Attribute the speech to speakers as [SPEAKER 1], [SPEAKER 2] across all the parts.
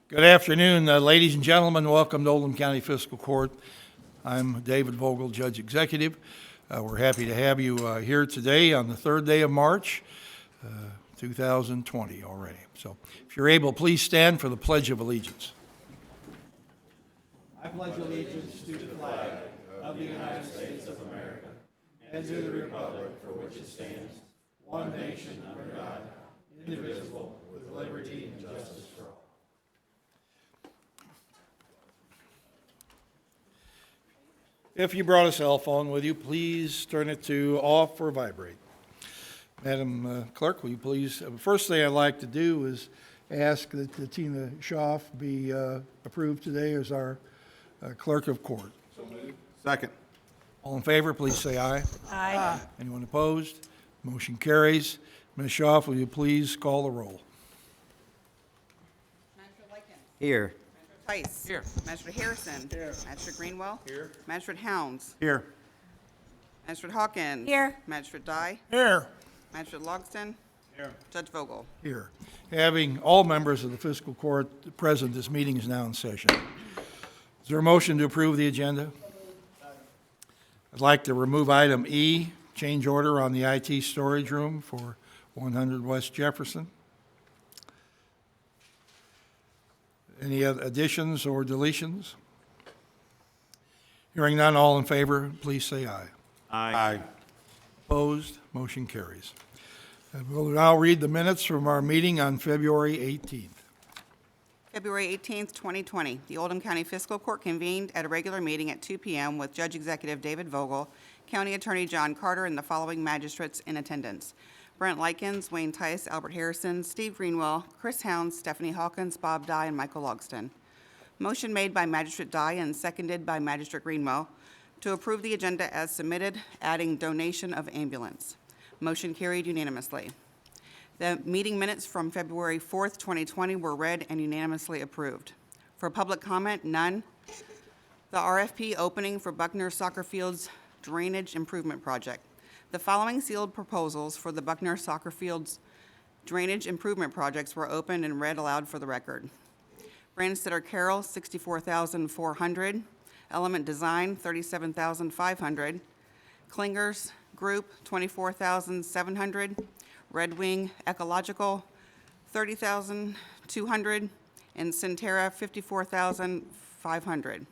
[SPEAKER 1] Good afternoon, ladies and gentlemen. Welcome to Oldham County Fiscal Court. I'm David Vogel, Judge Executive. We're happy to have you here today on the third day of March, 2020 already. So if you're able, please stand for the Pledge of Allegiance. I pledge allegiance to the flag of the United States of America and to the republic for which it stands, one nation under God, indivisible, with liberty and justice for all. If you brought a cell phone with you, please turn it to off or vibrate. Madam Clerk, will you please, first thing I'd like to do is ask that Tina Schaaf be approved today as our Clerk of Court.
[SPEAKER 2] So moved. Second.
[SPEAKER 1] All in favor, please say aye.
[SPEAKER 3] Aye.
[SPEAKER 1] Anyone opposed? Motion carries. Ms. Schaaf, will you please call the roll?
[SPEAKER 3] Magistrate Likens.
[SPEAKER 4] Here.
[SPEAKER 3] Magistrate Tice.
[SPEAKER 2] Here.
[SPEAKER 3] Magistrate Harrison. Here. Magistrate Greenwell.
[SPEAKER 2] Here.
[SPEAKER 3] Magistrate Hounds.
[SPEAKER 2] Here.
[SPEAKER 3] Magistrate Hawkins.
[SPEAKER 5] Here.
[SPEAKER 3] Magistrate Dye.
[SPEAKER 1] Here.
[SPEAKER 3] Magistrate Logston.
[SPEAKER 2] Here.
[SPEAKER 3] Judge Vogel.
[SPEAKER 1] Here. Having all members of the fiscal court present, this meeting is now in session. Is there a motion to approve the agenda? I'd like to remove item E, change order on the IT storage room for 100 West Jefferson. Any other additions or deletions? Hearing none, all in favor, please say aye.
[SPEAKER 2] Aye.
[SPEAKER 1] Opposed? Motion carries. We'll now read the minutes from our meeting on February 18th.
[SPEAKER 3] February 18th, 2020. The Oldham County Fiscal Court convened at a regular meeting at 2 p.m. with Judge Executive David Vogel, County Attorney John Carter, and the following magistrates in attendance: Brent Likens, Wayne Tice, Albert Harrison, Steve Greenwell, Chris Hounds, Stephanie Hawkins, Bob Dye, and Michael Logston. Motion made by Magistrate Dye and seconded by Magistrate Greenwell to approve the agenda as submitted, adding donation of ambulance. Motion carried unanimously. The meeting minutes from February 4th, 2020 were read and unanimously approved. For public comment, none. The RFP opening for Buckner Soccer Field's Drainage Improvement Project. The following sealed proposals for the Buckner Soccer Field's drainage improvement projects were opened and read aloud for the record. Branstetter Carroll, $64,400. Element Design, $37,500. Klingers Group, $24,700. Red Wing Ecological, $30,200. And Centerra, $54,500.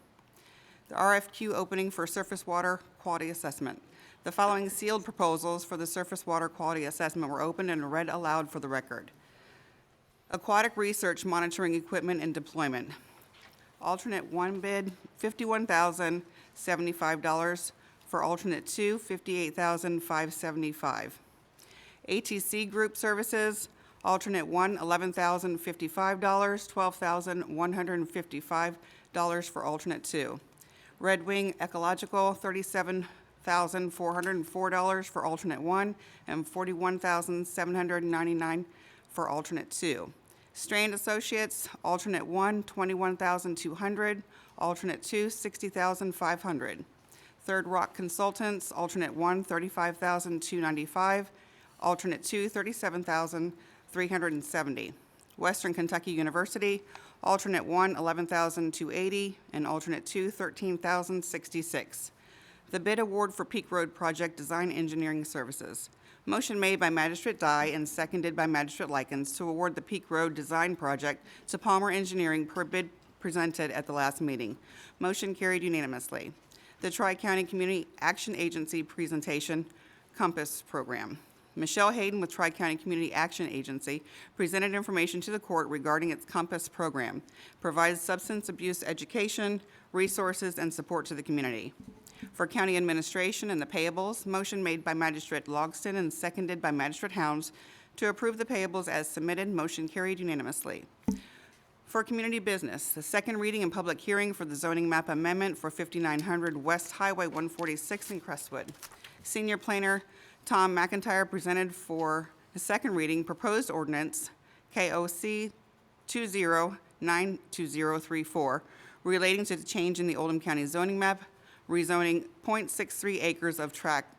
[SPEAKER 3] The RFQ opening for surface water quality assessment. The following sealed proposals for the surface water quality assessment were opened and read aloud for the record. Aquatic research monitoring equipment and deployment. Alternate 1 bid, $51,075. For alternate 2, $58,575. ATC Group Services, alternate 1, $11,055, $12,155 for alternate 2. Red Wing Ecological, $37,404 for alternate 1 and $41,799 for alternate 2. Strand Associates, alternate 1, $21,200, alternate 2, $60,500. Third Rock Consultants, alternate 1, $35,295, alternate 2, $37,370. Western Kentucky University, alternate 1, $11,280, and alternate 2, $13,066. The bid award for Peak Road Project Design Engineering Services. Motion made by Magistrate Dye and seconded by Magistrate Likens to award the Peak Road Design Project to Palmer Engineering per bid presented at the last meeting. Motion carried unanimously. The Tri-County Community Action Agency presentation, Compass Program. Michelle Hayden with Tri-County Community Action Agency presented information to the court regarding its Compass program, provides substance abuse education, resources, and support to the community. For county administration and the payables, motion made by Magistrate Logston and seconded by Magistrate Hounds to approve the payables as submitted. Motion carried unanimously. For community business, the second reading and public hearing for the zoning map amendment for 5900 West Highway 146 in Crestwood. Senior Planner Tom McIntyre presented for the second reading proposed ordinance KOC 2092034 relating to the change in the Oldham County zoning map, rezoning .63 acres of tract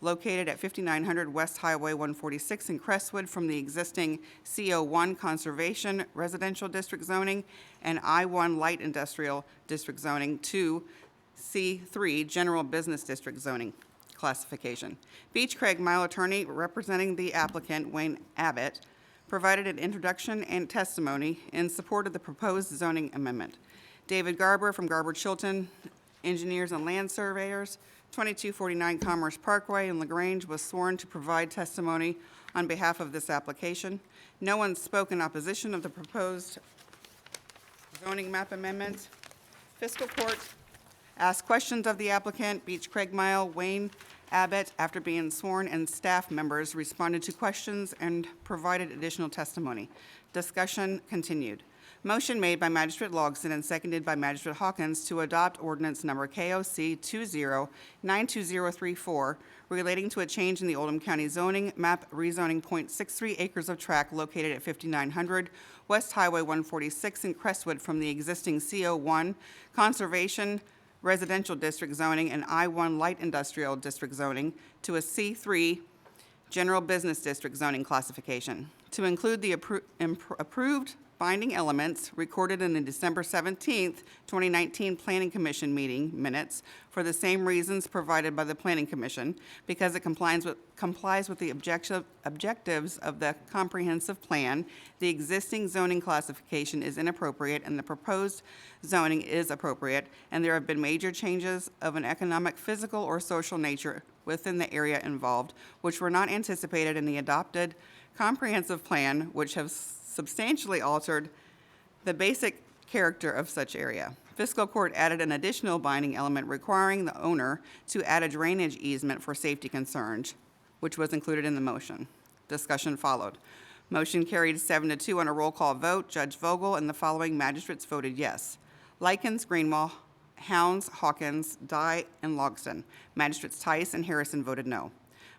[SPEAKER 3] located at 5900 West Highway 146 in Crestwood from the existing CO1 Conservation Residential District zoning and I1 Light Industrial District zoning to C3 General Business District zoning classification. Beach Craig Mile attorney representing the applicant, Wayne Abbott, provided an introduction and testimony in support of the proposed zoning amendment. David Garber from Garber Chilton Engineers and Land Surveyors, 2249 Commerce Parkway in LaGrange, was sworn to provide testimony on behalf of this application. No one spoke in opposition of the proposed zoning map amendment. Fiscal Court asked questions of the applicant, Beach Craig Mile, Wayne Abbott, after being sworn, and staff members responded to questions and provided additional testimony. Discussion continued. Motion made by Magistrate Logsdon and seconded by Magistrate Hawkins to adopt ordinance number KOC 20-92034 relating to a change in the Oldham County zoning map rezoning .63 acres of tract located at 5900 West Highway 146 in Crestwood from the existing CO1 Conservation Residential District zoning and I1 Light Industrial District zoning to a C3 General Business District zoning classification, to include the approved binding elements recorded in the December 17th, 2019 Planning Commission meeting minutes for the same reasons provided by the Planning Commission, because it complies with the objectives of the comprehensive plan. The existing zoning classification is inappropriate and the proposed zoning is appropriate, and there have been major changes of an economic, physical, or social nature within the area involved, which were not anticipated in the adopted comprehensive plan, which have substantially altered the basic character of such area. Fiscal Court added an additional binding element requiring the owner to add a drainage easement for safety concerns, which was included in the motion. Discussion followed. Motion carried 7-2 on a roll call vote. Judge Vogel and the following magistrates voted yes: Likens, Greenwell, Hounds, Hawkins, Dye, and Logsdon. Magistrates Tice and Harrison voted no.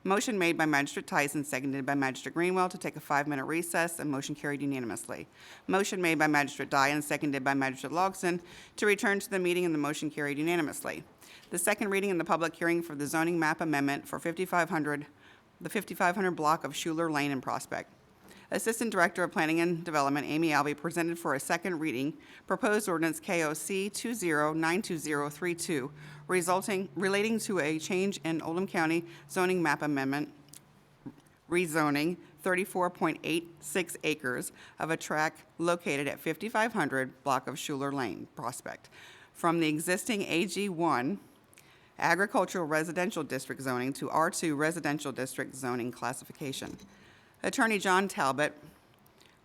[SPEAKER 3] Motion made by Magistrate Tice and seconded by Magistrate Greenwell to take a 5-minute recess, and motion carried unanimously. Motion made by Magistrate Dye and seconded by Magistrate Logsdon to return to the meeting, and the motion carried unanimously. The second reading and the public hearing for the zoning map amendment for the 5500 block of Schuler Lane in Prospect. Assistant Director of Planning and Development, Amy Albee, presented for a second reading proposed ordinance KOC 20-92032, relating to a change in Oldham County zoning map amendment, rezoning 34.86 acres of a tract located at 5500 block of Schuler Lane, Prospect, from the existing AG1 Agricultural Residential District zoning to R2 Residential District zoning classification. Attorney John Talbot,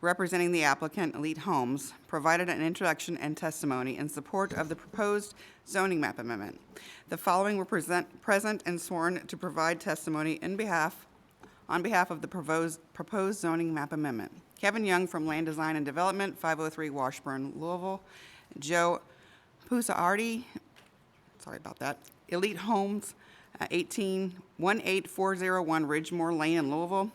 [SPEAKER 3] representing the applicant, Elite Homes, provided an introduction and testimony in support of the proposed zoning map amendment. The following were present and sworn to provide testimony on behalf of the proposed zoning map amendment. Kevin Young from Land Design and Development, 503 Washburn, Louisville. Joe Pusaardi, sorry about that, Elite Homes, 18401 Ridgemore Lane in Louisville.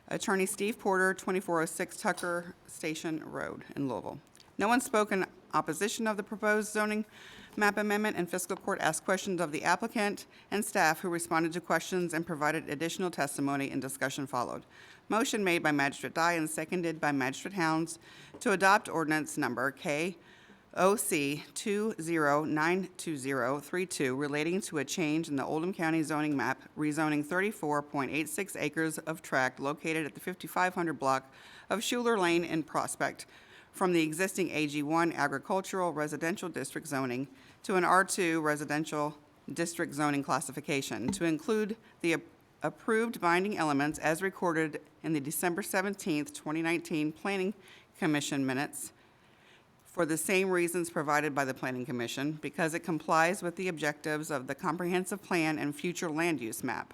[SPEAKER 3] Attorney Steve Porter, 2406 Tucker Station Road in Louisville. No one spoke in opposition of the proposed zoning map amendment, and Fiscal Court asked questions of the applicant and staff, who responded to questions and provided additional testimony, and discussion followed. Motion made by Magistrate Dye and seconded by Magistrate Hounds to adopt ordinance number KOC 20-92032 relating to a change in the Oldham County zoning map, rezoning 34.86 acres of tract located at the 5500 block of Schuler Lane in Prospect from the existing AG1 Agricultural Residential District zoning to an R2 Residential District zoning classification, to include the approved binding elements as recorded in the December 17th, 2019 Planning Commission minutes for the same reasons provided by the Planning Commission, because it complies with the objectives of the comprehensive plan and future land use map.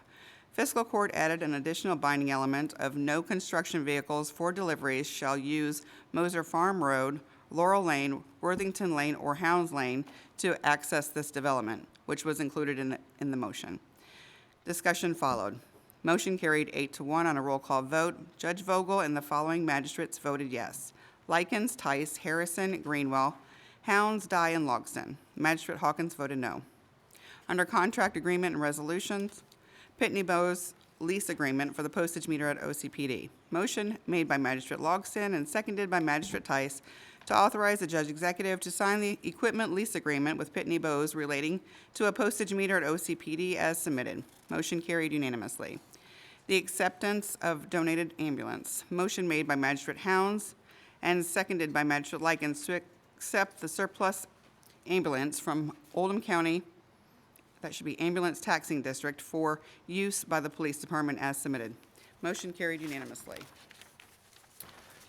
[SPEAKER 3] Fiscal Court added an additional binding element of no construction vehicles for deliveries shall use Moser Farm Road, Laurel Lane, Worthington Lane, or Hounds Lane to access this development, which was included in the motion. Discussion followed. Motion carried 8-1 on a roll call vote. Judge Vogel and the following magistrates voted yes: Likens, Tice, Harrison, Greenwell, Hounds, Dye, and Logsdon. Magistrate Hawkins voted no. Under contract agreement and resolutions, Pitney Bowes lease agreement for the postage meter at OCPD. Motion made by Magistrate Logston and seconded by Magistrate Tice to authorize the judge executive to sign the equipment lease agreement with Pitney Bowes relating to a postage meter at OCPD as submitted. Motion carried unanimously. The acceptance of donated ambulance. Motion made by Magistrate Hounds and seconded by Magistrate Likens to accept the surplus ambulance from Oldham County, that should be Ambulance Taxing District, for use by the Police Department as submitted. Motion carried unanimously.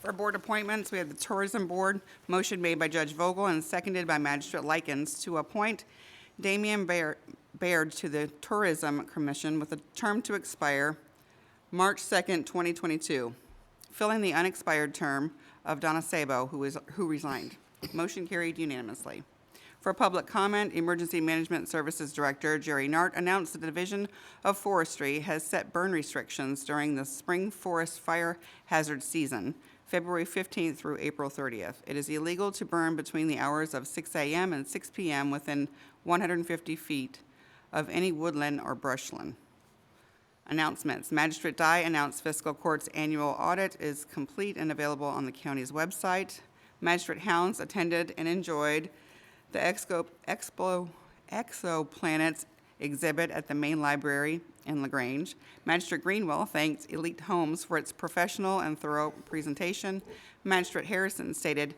[SPEAKER 3] For board appointments, we have the Tourism Board. Motion made by Judge Vogel and seconded by Magistrate Likens to appoint Damian Baird to the Tourism Commission with a term to expire March 2nd, 2022, filling the unexpired term of Donna Sabo, who resigned. Motion carried unanimously. For public comment, Emergency Management Services Director Jerry Nart announced that the Division of Forestry has set burn restrictions during the spring forest fire hazard season, February 15th through April 30th. It is illegal to burn between the hours of 6 a.m. and 6 p.m. within 150 feet of any woodland or brushland. Announcements. Magistrate Dye announced Fiscal Court's annual audit is complete and available on the county's website. Magistrate Hounds attended and enjoyed the Exoplanets exhibit at the main library in LaGrange. Magistrate Greenwell thanked Elite Homes for its professional and thorough presentation. Magistrate Harrison stated,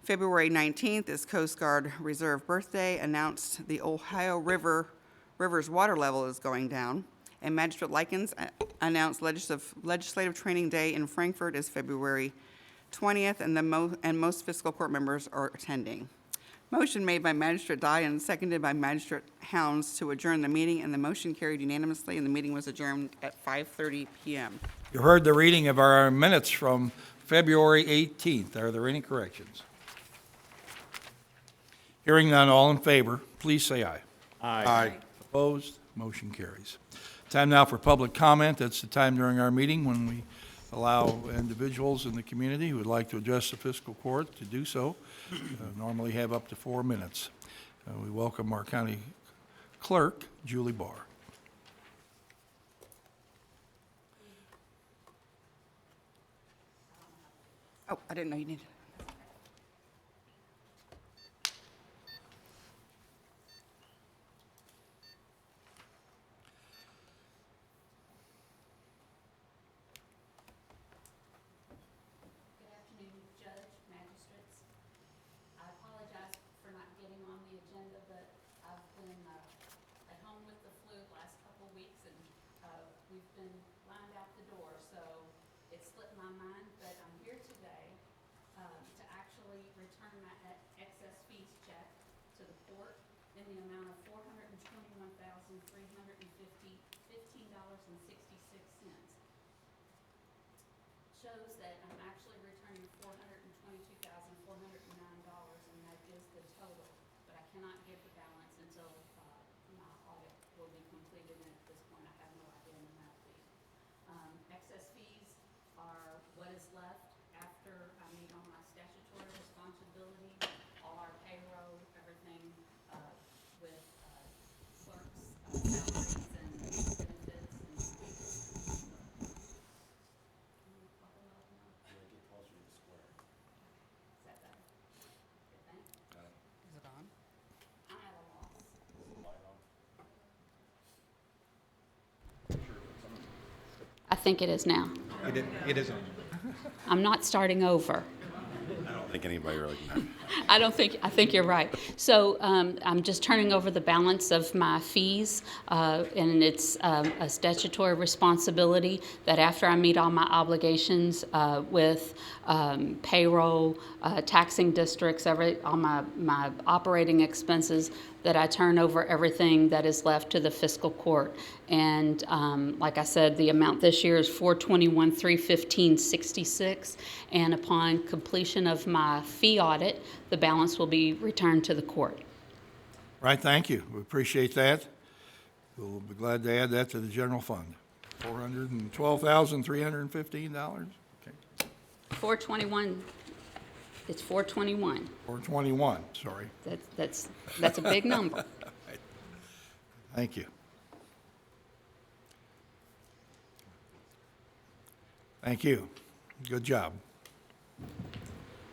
[SPEAKER 3] February 19th is Coast Guard Reserve birthday, announced the Ohio River's water level is going down. And Magistrate Likens announced Legislative Training Day in Frankfort is February 20th, and most Fiscal Court members are attending. Motion made by Magistrate Dye and seconded by Magistrate Hounds to adjourn the meeting, and the motion carried unanimously, and the meeting was adjourned at 5:30 p.m.
[SPEAKER 1] You heard the reading of our minutes from February 18th. Are there any corrections? Hearing none, all in favor, please say aye.
[SPEAKER 2] Aye.
[SPEAKER 1] Opposed? Motion carries. Time now for public comment. That's the time during our meeting when we allow individuals in the community who would like to address the fiscal court to do so. Normally have up to 4 minutes. We welcome our county clerk, Julie Barr.
[SPEAKER 3] Oh, I didn't know you needed.
[SPEAKER 4] Good afternoon, Judge, Magistrates. I apologize for not getting on the agenda, but I've been at home with the flu the last couple of weeks, and we've been lined out the door, so it slipped my mind. But I'm here today to actually return my excess fees check to the court in the amount of $421,315.66. Shows that I'm actually returning $422,409, and that is the total. But I cannot give the balance until my audit will be completed, and at this point, I have no idea when that will be. Excess fees are what is left after I meet all my statutory responsibility, all our payroll, everything with clerks' salaries and benefits and Is that better? You think?
[SPEAKER 3] Is it on?
[SPEAKER 4] I'm at a loss. I think it is now.
[SPEAKER 2] It isn't.
[SPEAKER 4] I'm not starting over.
[SPEAKER 2] I don't think anybody really can.
[SPEAKER 4] I think you're right. So I'm just turning over the balance of my fees, and it's a statutory responsibility that after I meet all my obligations with payroll, taxing districts, all my operating expenses, that I turn over everything that is left to the fiscal court. And like I said, the amount this year is $421,315.66, and upon completion of my fee audit, the balance will be returned to the court.
[SPEAKER 1] Right, thank you. We appreciate that. We'll be glad to add that to the general fund. $412,315? Okay.
[SPEAKER 4] 421. It's 421.
[SPEAKER 1] 421, sorry.
[SPEAKER 4] That's a big number.
[SPEAKER 1] Thank you. Thank you. Good job.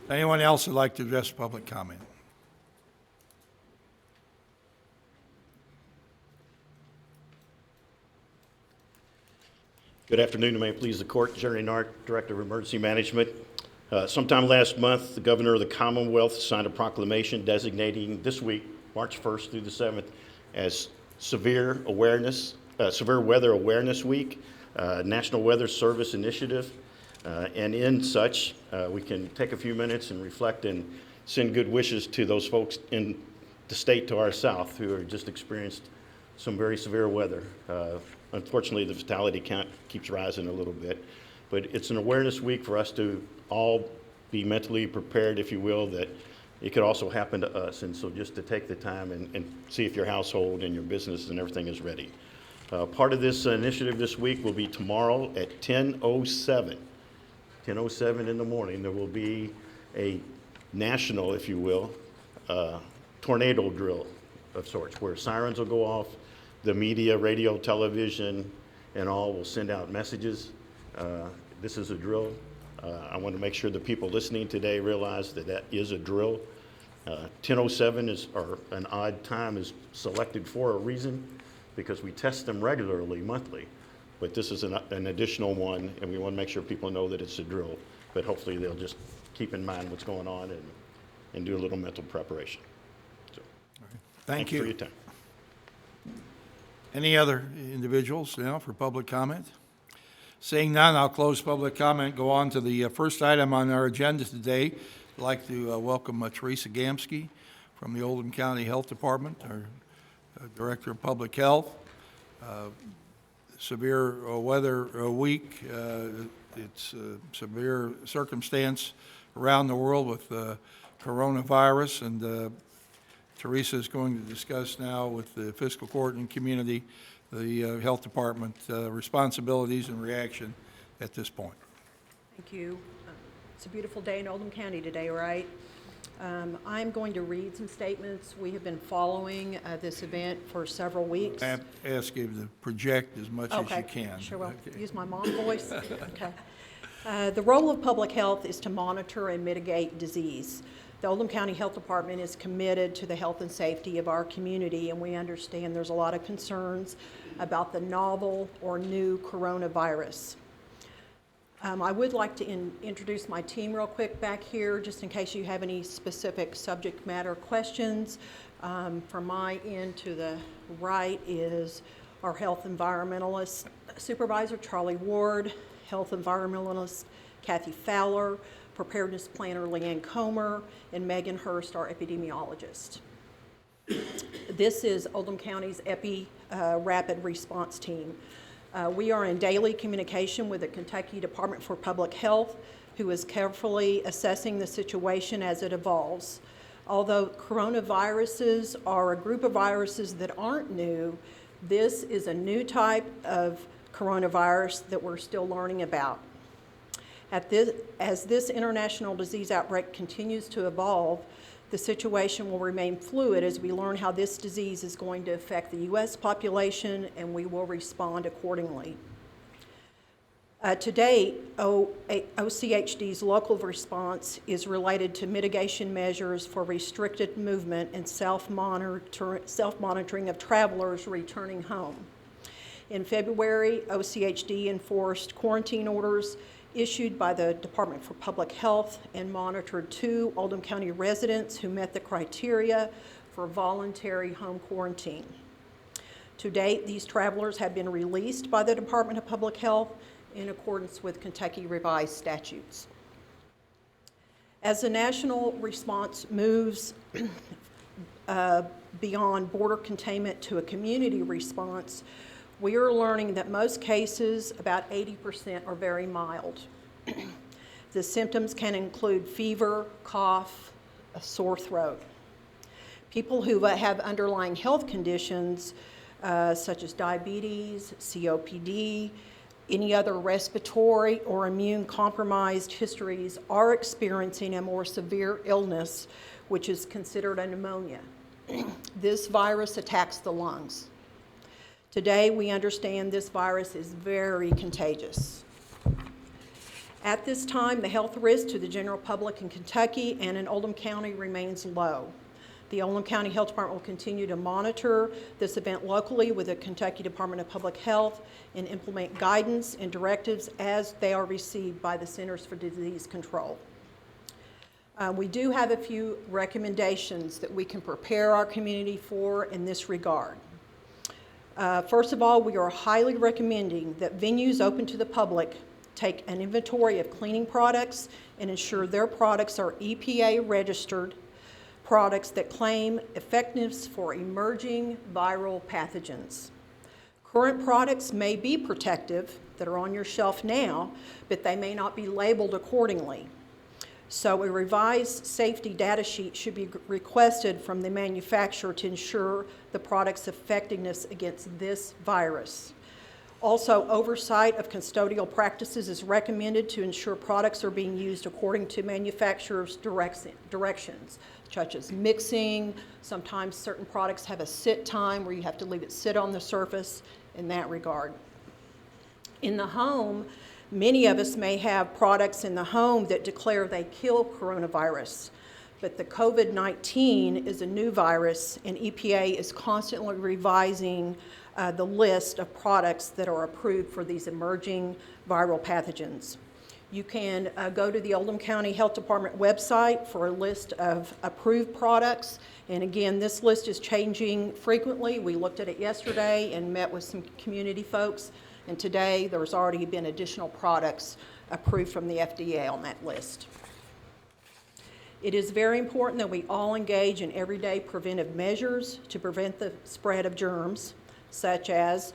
[SPEAKER 1] Anyone else would like to address public comment?
[SPEAKER 5] Good afternoon, and may it please the court. Jerry Nart, Director of Emergency Management. Sometime last month, the Governor of the Commonwealth signed a proclamation designating this week, March 1st through the 7th, as Severe Weather Awareness Week, National Weather Service Initiative. And in such, we can take a few minutes and reflect and send good wishes to those folks in the state to our south who have just experienced some very severe weather. Unfortunately, the fatality count keeps rising a little bit, but it's an awareness week for us to all be mentally prepared, if you will, that it could also happen to us. And so just to take the time and see if your household and your business and everything is ready. Part of this initiative this week will be tomorrow at 10:07 in the morning. There will be a national, if you will, tornado drill of sorts, where sirens will go off. The media, radio, television, and all will send out messages. This is a drill. I want to make sure the people listening today realize that that is a drill. 10:07 or an odd time is selected for a reason, because we test them regularly, monthly. But this is an additional one, and we want to make sure people know that it's a drill. But hopefully they'll just keep in mind what's going on and do a little mental preparation. So,
[SPEAKER 1] Thank
[SPEAKER 5] you
[SPEAKER 1] you.
[SPEAKER 5] for your time.
[SPEAKER 1] Any other individuals now for public comment? Seeing none, I'll close public comment, go on to the first item on our agenda today. I'd like to welcome Teresa Gamsky from the Oldham County Health Department, our Director of Public Health. Severe weather week. It's severe circumstance around the world with coronavirus, and Teresa is going to discuss now with the fiscal court and community the health department responsibilities and reaction at this point.
[SPEAKER 6] Thank you. It's a beautiful day in Oldham County today, right? I'm going to read some statements. We have been following this event for several weeks.
[SPEAKER 1] I ask you to project as much as you can.
[SPEAKER 6] Sure will.
[SPEAKER 1] Okay.
[SPEAKER 6] Use my mom voice. Okay. The role of public health is to monitor and mitigate disease. The Oldham County Health Department is committed to the health and safety of our community, and we understand there's a lot of concerns about the novel or new coronavirus. I would like to introduce my team real quick back here, just in case you have any specific subject matter questions. From my end to the right is our health environmentalist supervisor, Charlie Ward, health environmentalist, Kathy Fowler, preparedness planner, Leanne Comer, and Megan Hurst, our epidemiologist. This is Oldham County's Rapid Response Team. We are in daily communication with the Kentucky Department for Public Health, who is carefully assessing the situation as it evolves. Although coronaviruses are a group of viruses that aren't new, this is a new type of coronavirus that we're still learning about. As this international disease outbreak continues to evolve, the situation will remain fluid as we learn how this disease is going to affect the U.S. population, and we will respond accordingly. To date, OCHD's local response is related to mitigation measures for restricted movement and self-monitoring of travelers returning home. In February, OCHD enforced quarantine orders issued by the Department for Public Health and monitored 2 Oldham County residents who met the criteria for voluntary home quarantine. To date, these travelers have been released by the Department of Public Health in accordance with Kentucky revised statutes. As the national response moves beyond border containment to a community response, we are learning that most cases, about 80%, are very mild. The symptoms can include fever, cough, a sore throat. People who have underlying health conditions such as diabetes, COPD, any other respiratory or immune compromised histories are experiencing a more severe illness, which is considered a pneumonia. This virus attacks the lungs. Today, we understand this virus is very contagious. At this time, the health risk to the general public in Kentucky and in Oldham County remains low. The Oldham County Health Department will continue to monitor this event locally with the Kentucky Department of Public Health and implement guidance and directives as they are received by the Centers for Disease Control. We do have a few recommendations that we can prepare our community for in this regard. First of all, we are highly recommending that venues open to the public take an inventory of cleaning products and ensure their products are EPA registered products that claim effectiveness for emerging viral pathogens. Current products may be protective that are on your shelf now, but they may not be labeled accordingly. So a revised safety data sheet should be requested from the manufacturer to ensure the product's effectiveness against this virus. Also, oversight of custodial practices is recommended to ensure products are being used according to manufacturers' directions, such as mixing. Sometimes certain products have a sit time where you have to leave it sit on the surface in that regard. In the home, many of us may have products in the home that declare they kill coronavirus, but the COVID-19 is a new virus, and EPA is constantly revising the list of products that are approved for these emerging viral pathogens. You can go to the Oldham County Health Department website for a list of approved products. And again, this list is changing frequently. We looked at it yesterday and met with some community folks. And today, there's already been additional products approved from the FDA on that list. It is very important that we all engage in everyday preventive measures to prevent the spread of germs, such as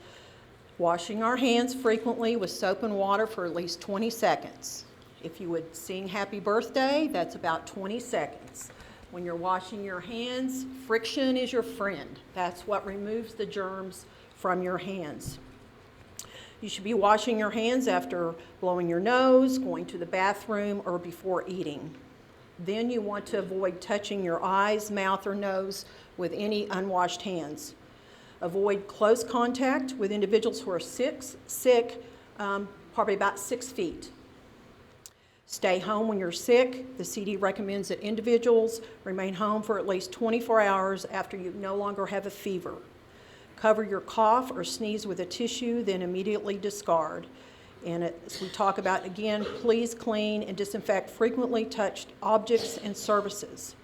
[SPEAKER 6] washing our hands frequently with soap and water for at least 20 seconds. If you would sing happy birthday, that's about 20 seconds. When you're washing your hands, friction is your friend. That's what removes the germs from your hands. You should be washing your hands after blowing your nose, going to the bathroom, or before eating. Then you want to avoid touching your eyes, mouth, or nose with any unwashed hands. Avoid close contact with individuals who are sick, probably about 6 feet. Stay home when you're sick. The CD recommends that individuals remain home for at least 24 hours after you no longer have a fever. Cover your cough or sneeze with a tissue, then immediately discard. And as we talk about again, please clean and disinfect frequently touched objects and surfaces.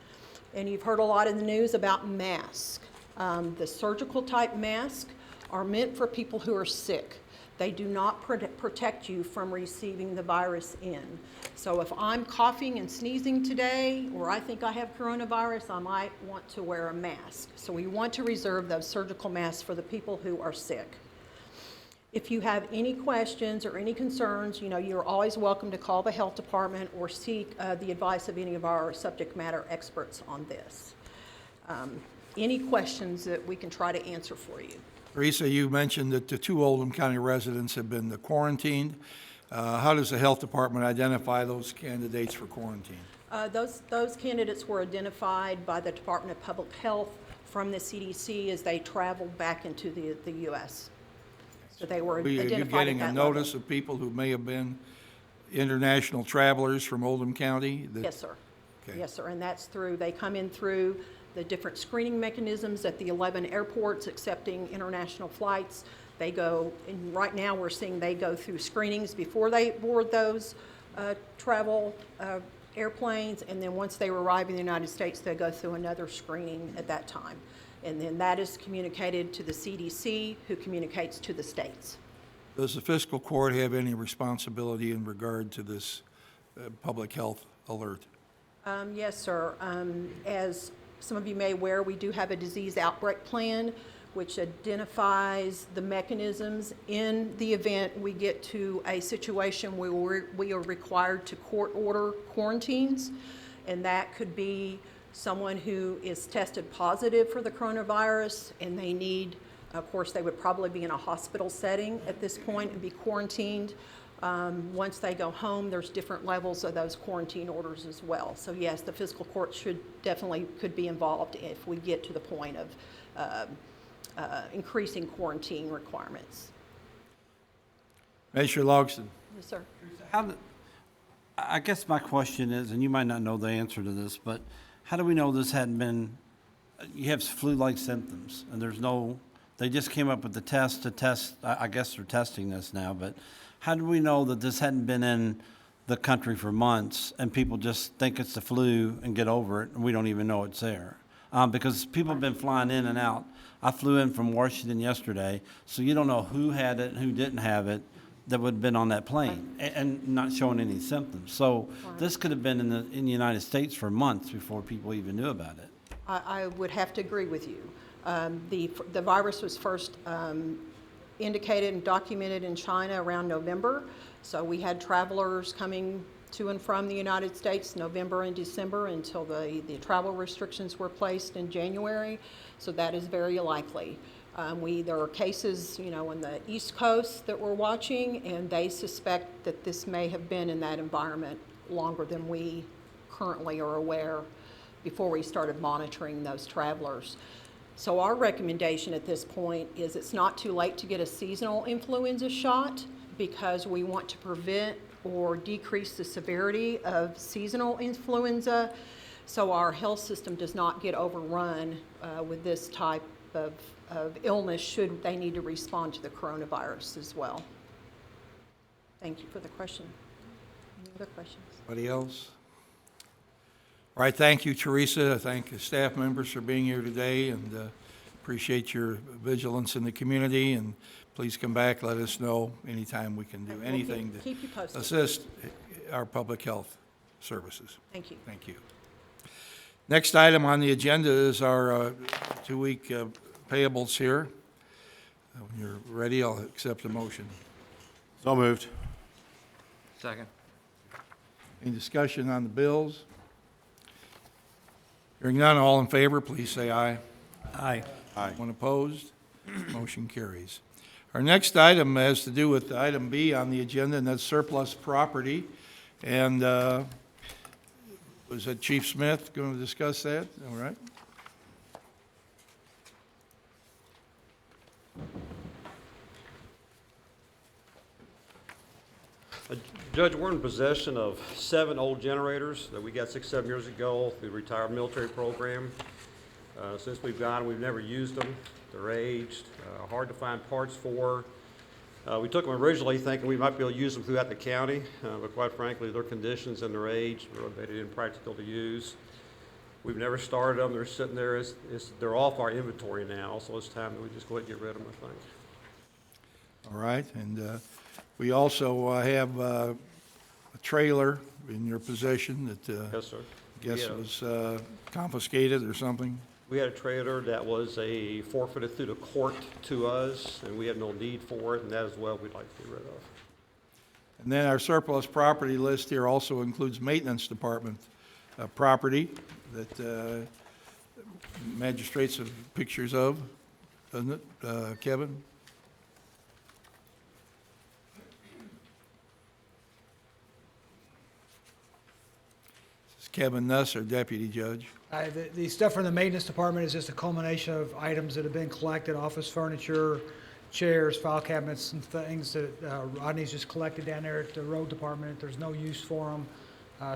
[SPEAKER 6] And you've heard a lot in the news about masks. The surgical type masks are meant for people who are sick. They do not protect you from receiving the virus in. So if I'm coughing and sneezing today, or I think I have coronavirus, I might want to wear a mask. So we want to reserve those surgical masks for the people who are sick. If you have any questions or any concerns, you're always welcome to call the health department or seek the advice of any of our subject matter experts on this. Any questions that we can try to answer for you?
[SPEAKER 1] Teresa, you mentioned that the 2 Oldham County residents have been quarantined. How does the health department identify those candidates for quarantine?
[SPEAKER 6] Those candidates were identified by the Department of Public Health from the CDC as they traveled back into the U.S. So they were identified at that level. Are you getting a notice of people who may have been international travelers from Oldham County? Yes, sir.
[SPEAKER 1] Okay.
[SPEAKER 6] Yes, sir, and that's they come in through the different screening mechanisms at the 11 airports accepting international flights. They go, and right now we're seeing they go through screenings before they board those travel airplanes, and then once they arrive in the United States, they go through another screening at that time. And then that is communicated to the CDC, who communicates to the states.
[SPEAKER 1] Does the fiscal court have any responsibility in regard to this public health alert?
[SPEAKER 6] Yes, sir. As some of you may be aware, we do have a disease outbreak plan which identifies the mechanisms in the event we get to a situation where we are required to court order quarantines. And that could be someone who is tested positive for the coronavirus and they need, of course, they would probably be in a hospital setting at this point and be quarantined. Once they go home, there's different levels of those quarantine orders as well. So yes, the fiscal court could be involved if we get to the point of increasing quarantine requirements.
[SPEAKER 1] Commissioner Logston.
[SPEAKER 6] Yes, sir.
[SPEAKER 7] I guess my question is, and you might not know the answer to this, but how do we know this hadn't been, you have flu-like symptoms, and they just came up with the test to test, I guess they're testing this now, but how do we know that this hadn't been in the country for months, and people just think it's the flu and get over it, and we don't even know it's there? Because people have been flying in and out. I flew in from Washington yesterday, so you don't know who had it and who didn't have it that would have been on that plane and not showing any symptoms. So this could have been in the United States for months before people even knew about it.
[SPEAKER 6] I would have to agree with you. The virus was first indicated and documented in China around November. So we had travelers coming to and from the United States November and December until the travel restrictions were placed in January. So that is very likely. There are cases, on the East Coast that we're watching, and they suspect that this may have been in that environment longer than we currently are aware before we started monitoring those travelers. So our recommendation at this point is it's not too late to get a seasonal influenza shot because we want to prevent or decrease the severity of seasonal influenza so our health system does not get overrun with this type of illness should they need to respond to the coronavirus as well. Thank you for the question. Any other questions?
[SPEAKER 1] Anybody else? All right, thank you, Teresa. Thank the staff members for being here today, and appreciate your vigilance in the community. And please come back, let us know anytime we can do
[SPEAKER 6] We'll
[SPEAKER 1] anything to
[SPEAKER 6] keep you posted.
[SPEAKER 1] assist our public health services.
[SPEAKER 6] Thank you.
[SPEAKER 1] Thank you. Next item on the agenda is our 2-week payables here. When you're ready, I'll accept a motion.
[SPEAKER 2] So moved.
[SPEAKER 8] Second.
[SPEAKER 1] Any discussion on the bills? Hearing none, all in favor, please say aye.
[SPEAKER 7] Aye.
[SPEAKER 2] Aye.
[SPEAKER 1] One opposed? Motion carries. Our next item has to do with item B on the agenda, and that's surplus property. And was it Chief Smith going to discuss that? All right.
[SPEAKER 9] Judge, we're in possession of 7 old generators that we got 6-7 years ago through the retired military program. Since we've got them, we've never used them. They're aged, hard to find parts for. We took them originally thinking we might be able to use them throughout the county, but quite frankly, their conditions and their age really made it impractical to use. We've never started them. They're sitting there. They're off our inventory now, so it's time that we just go ahead and get rid of them, I think.
[SPEAKER 1] All right, and we also have a trailer in your possession that
[SPEAKER 9] Yes, sir.
[SPEAKER 1] I guess
[SPEAKER 9] Yeah.
[SPEAKER 1] was confiscated or something.
[SPEAKER 9] We had a trailer that was forfeited through the court to us, and we have no need for it, and that as well we'd like to get rid of.
[SPEAKER 1] And then our surplus property list here also includes maintenance department property that magistrates have pictures of, doesn't it, Kevin? This is Kevin Nuss, our deputy judge.
[SPEAKER 10] The stuff from the maintenance department is just a culmination of items that have been collected, office furniture, chairs, file cabinets, and things that Rodney's just collected down there at the road department. There's no use for them.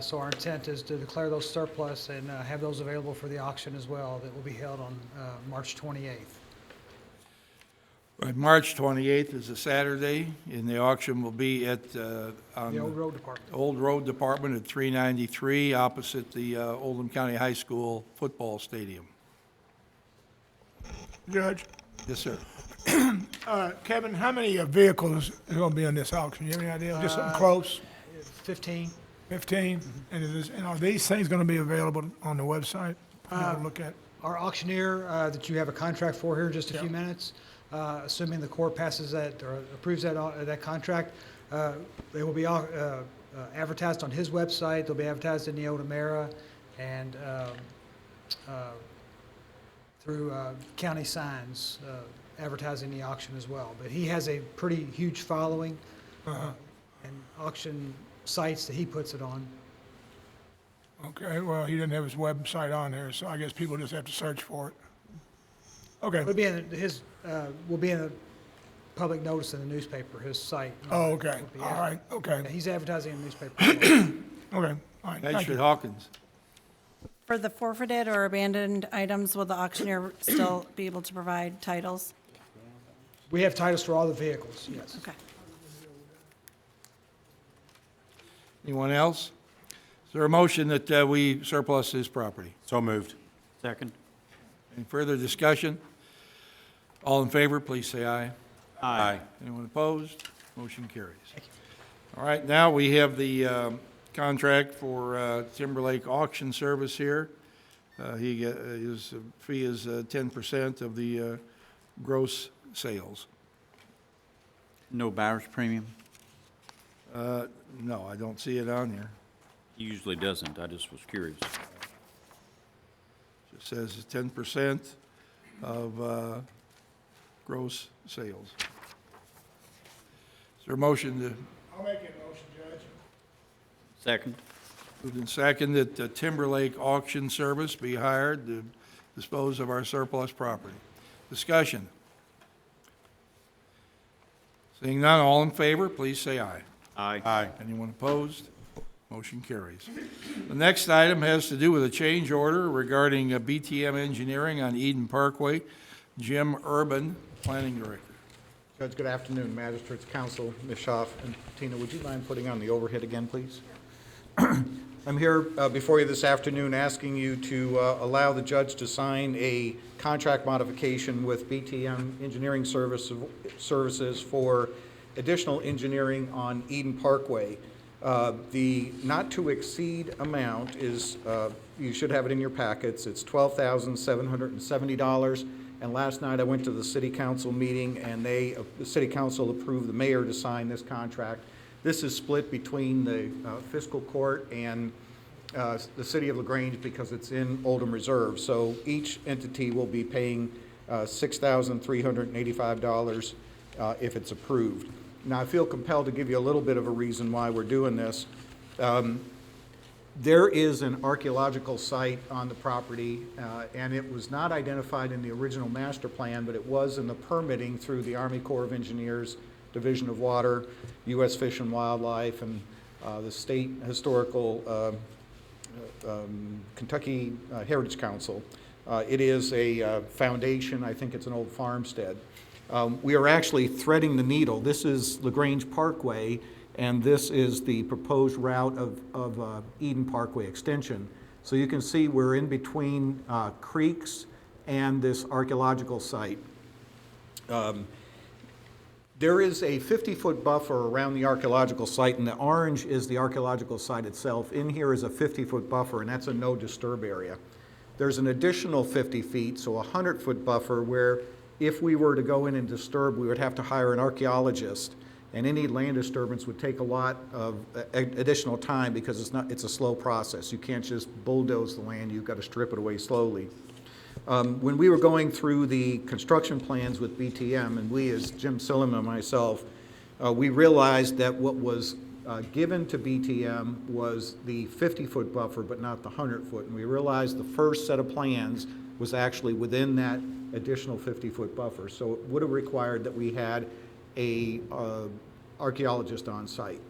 [SPEAKER 10] So our intent is to declare those surplus and have those available for the auction as well that will be held on March 28th.
[SPEAKER 1] Right, March 28th is a Saturday, and the auction will be at on
[SPEAKER 10] The old road department.
[SPEAKER 1] Old Road Department at 393, opposite the Oldham County High School football stadium.
[SPEAKER 11] Judge,
[SPEAKER 1] Yes, sir.
[SPEAKER 11] Kevin, how many vehicles are going to be in this auction? You have any idea? Just something close?
[SPEAKER 10] 15.
[SPEAKER 11] 15? And are these things going to be available on the website? For people to look at?
[SPEAKER 10] Our auctioneer that you have a contract for here in just a few
[SPEAKER 11] Yeah.
[SPEAKER 10] minutes, assuming the court passes that or approves that contract, they will be advertised on his website. They'll be advertised in the Oldham Era and through county signs advertising the auction as well. But he has a pretty huge following and auction sites that he puts it on.
[SPEAKER 11] Okay, well, he didn't have his website on there, so I guess people just have to search for it. Okay.
[SPEAKER 10] It'll be in will be in a public notice in the newspaper, his site.
[SPEAKER 11] Oh, okay.
[SPEAKER 10] Will be
[SPEAKER 11] All right, okay.
[SPEAKER 10] He's advertising in the newspaper.
[SPEAKER 11] Okay, all right, thank
[SPEAKER 1] Magistrate
[SPEAKER 11] you.
[SPEAKER 1] Hawkins.
[SPEAKER 12] For the forfeited or abandoned items, will the auctioneer still be able to provide titles?
[SPEAKER 10] We have titles for all the vehicles, yes.
[SPEAKER 12] Okay.
[SPEAKER 1] Anyone else? Is there a motion that we surplus this property?
[SPEAKER 2] So moved.
[SPEAKER 7] Second.
[SPEAKER 1] Any further discussion? All in favor, please say aye.
[SPEAKER 2] Aye.
[SPEAKER 1] Anyone opposed? Motion carries. All right, now we have the contract for Timberlake Auction Service here. His fee is 10% of the gross sales.
[SPEAKER 7] No buyer's premium?
[SPEAKER 1] No, I don't see it on here.
[SPEAKER 7] He usually doesn't. I just was curious.
[SPEAKER 1] Just says it's 10% of gross sales. Is there a motion to,
[SPEAKER 11] I'll make a motion, Judge.
[SPEAKER 7] Second.
[SPEAKER 1] moved and seconded that Timberlake Auction Service be hired to dispose of our surplus property? Discussion. Seeing none, all in favor, please say aye.
[SPEAKER 7] Aye.
[SPEAKER 2] Aye.
[SPEAKER 1] Anyone opposed? Motion carries. The next item has to do with a change order regarding BTM Engineering on Eden Parkway. Jim Urban, Planning Director.
[SPEAKER 13] Judge, good afternoon, Magistrates, Council, Ms. Schaaf, and Tina, would you mind putting on the overhead again, please? I'm here before you this afternoon asking you to allow the judge to sign a contract modification with BTM Engineering Services for additional engineering on Eden Parkway. The not-to-exceed amount is, you should have it in your packets, it's $12,770. And last night I went to the city council meeting and the city council approved the mayor to sign this contract. This is split between the fiscal court and the city of LaGrange because it's in Oldham Reserve. So each entity will be paying $6,385 if it's approved. Now I feel compelled to give you a little bit of a reason why we're doing this. There is an archaeological site on the property, and it was not identified in the original master plan, but it was in the permitting through the Army Corps of Engineers, Division of Water, U.S. Fish and Wildlife, and the State Historical Kentucky Heritage Council. It is a foundation. I think it's an old farmstead. We are actually threading the needle. This is LaGrange Parkway, and this is the proposed route of Eden Parkway Extension. So you can see we're in between creeks and this archaeological site. There is a 50-foot buffer around the archaeological site, and the orange is the archaeological site itself. In here is a 50-foot buffer, and that's a no-disturb area. There's an additional 50 feet, so a 100-foot buffer, where if we were to go in and disturb, we would have to hire an archaeologist, and any land disturbance would take a lot of additional time because it's a slow process. You can't just bulldoze the land, you've got to strip it away slowly. When we were going through the construction plans with BTM, and we as Jim Silliman and myself, we realized that what was given to BTM was the 50-foot buffer, but not the 100-foot. And we realized the first set of plans was actually within that additional 50-foot buffer. So it would have required that we had a archaeologist on site.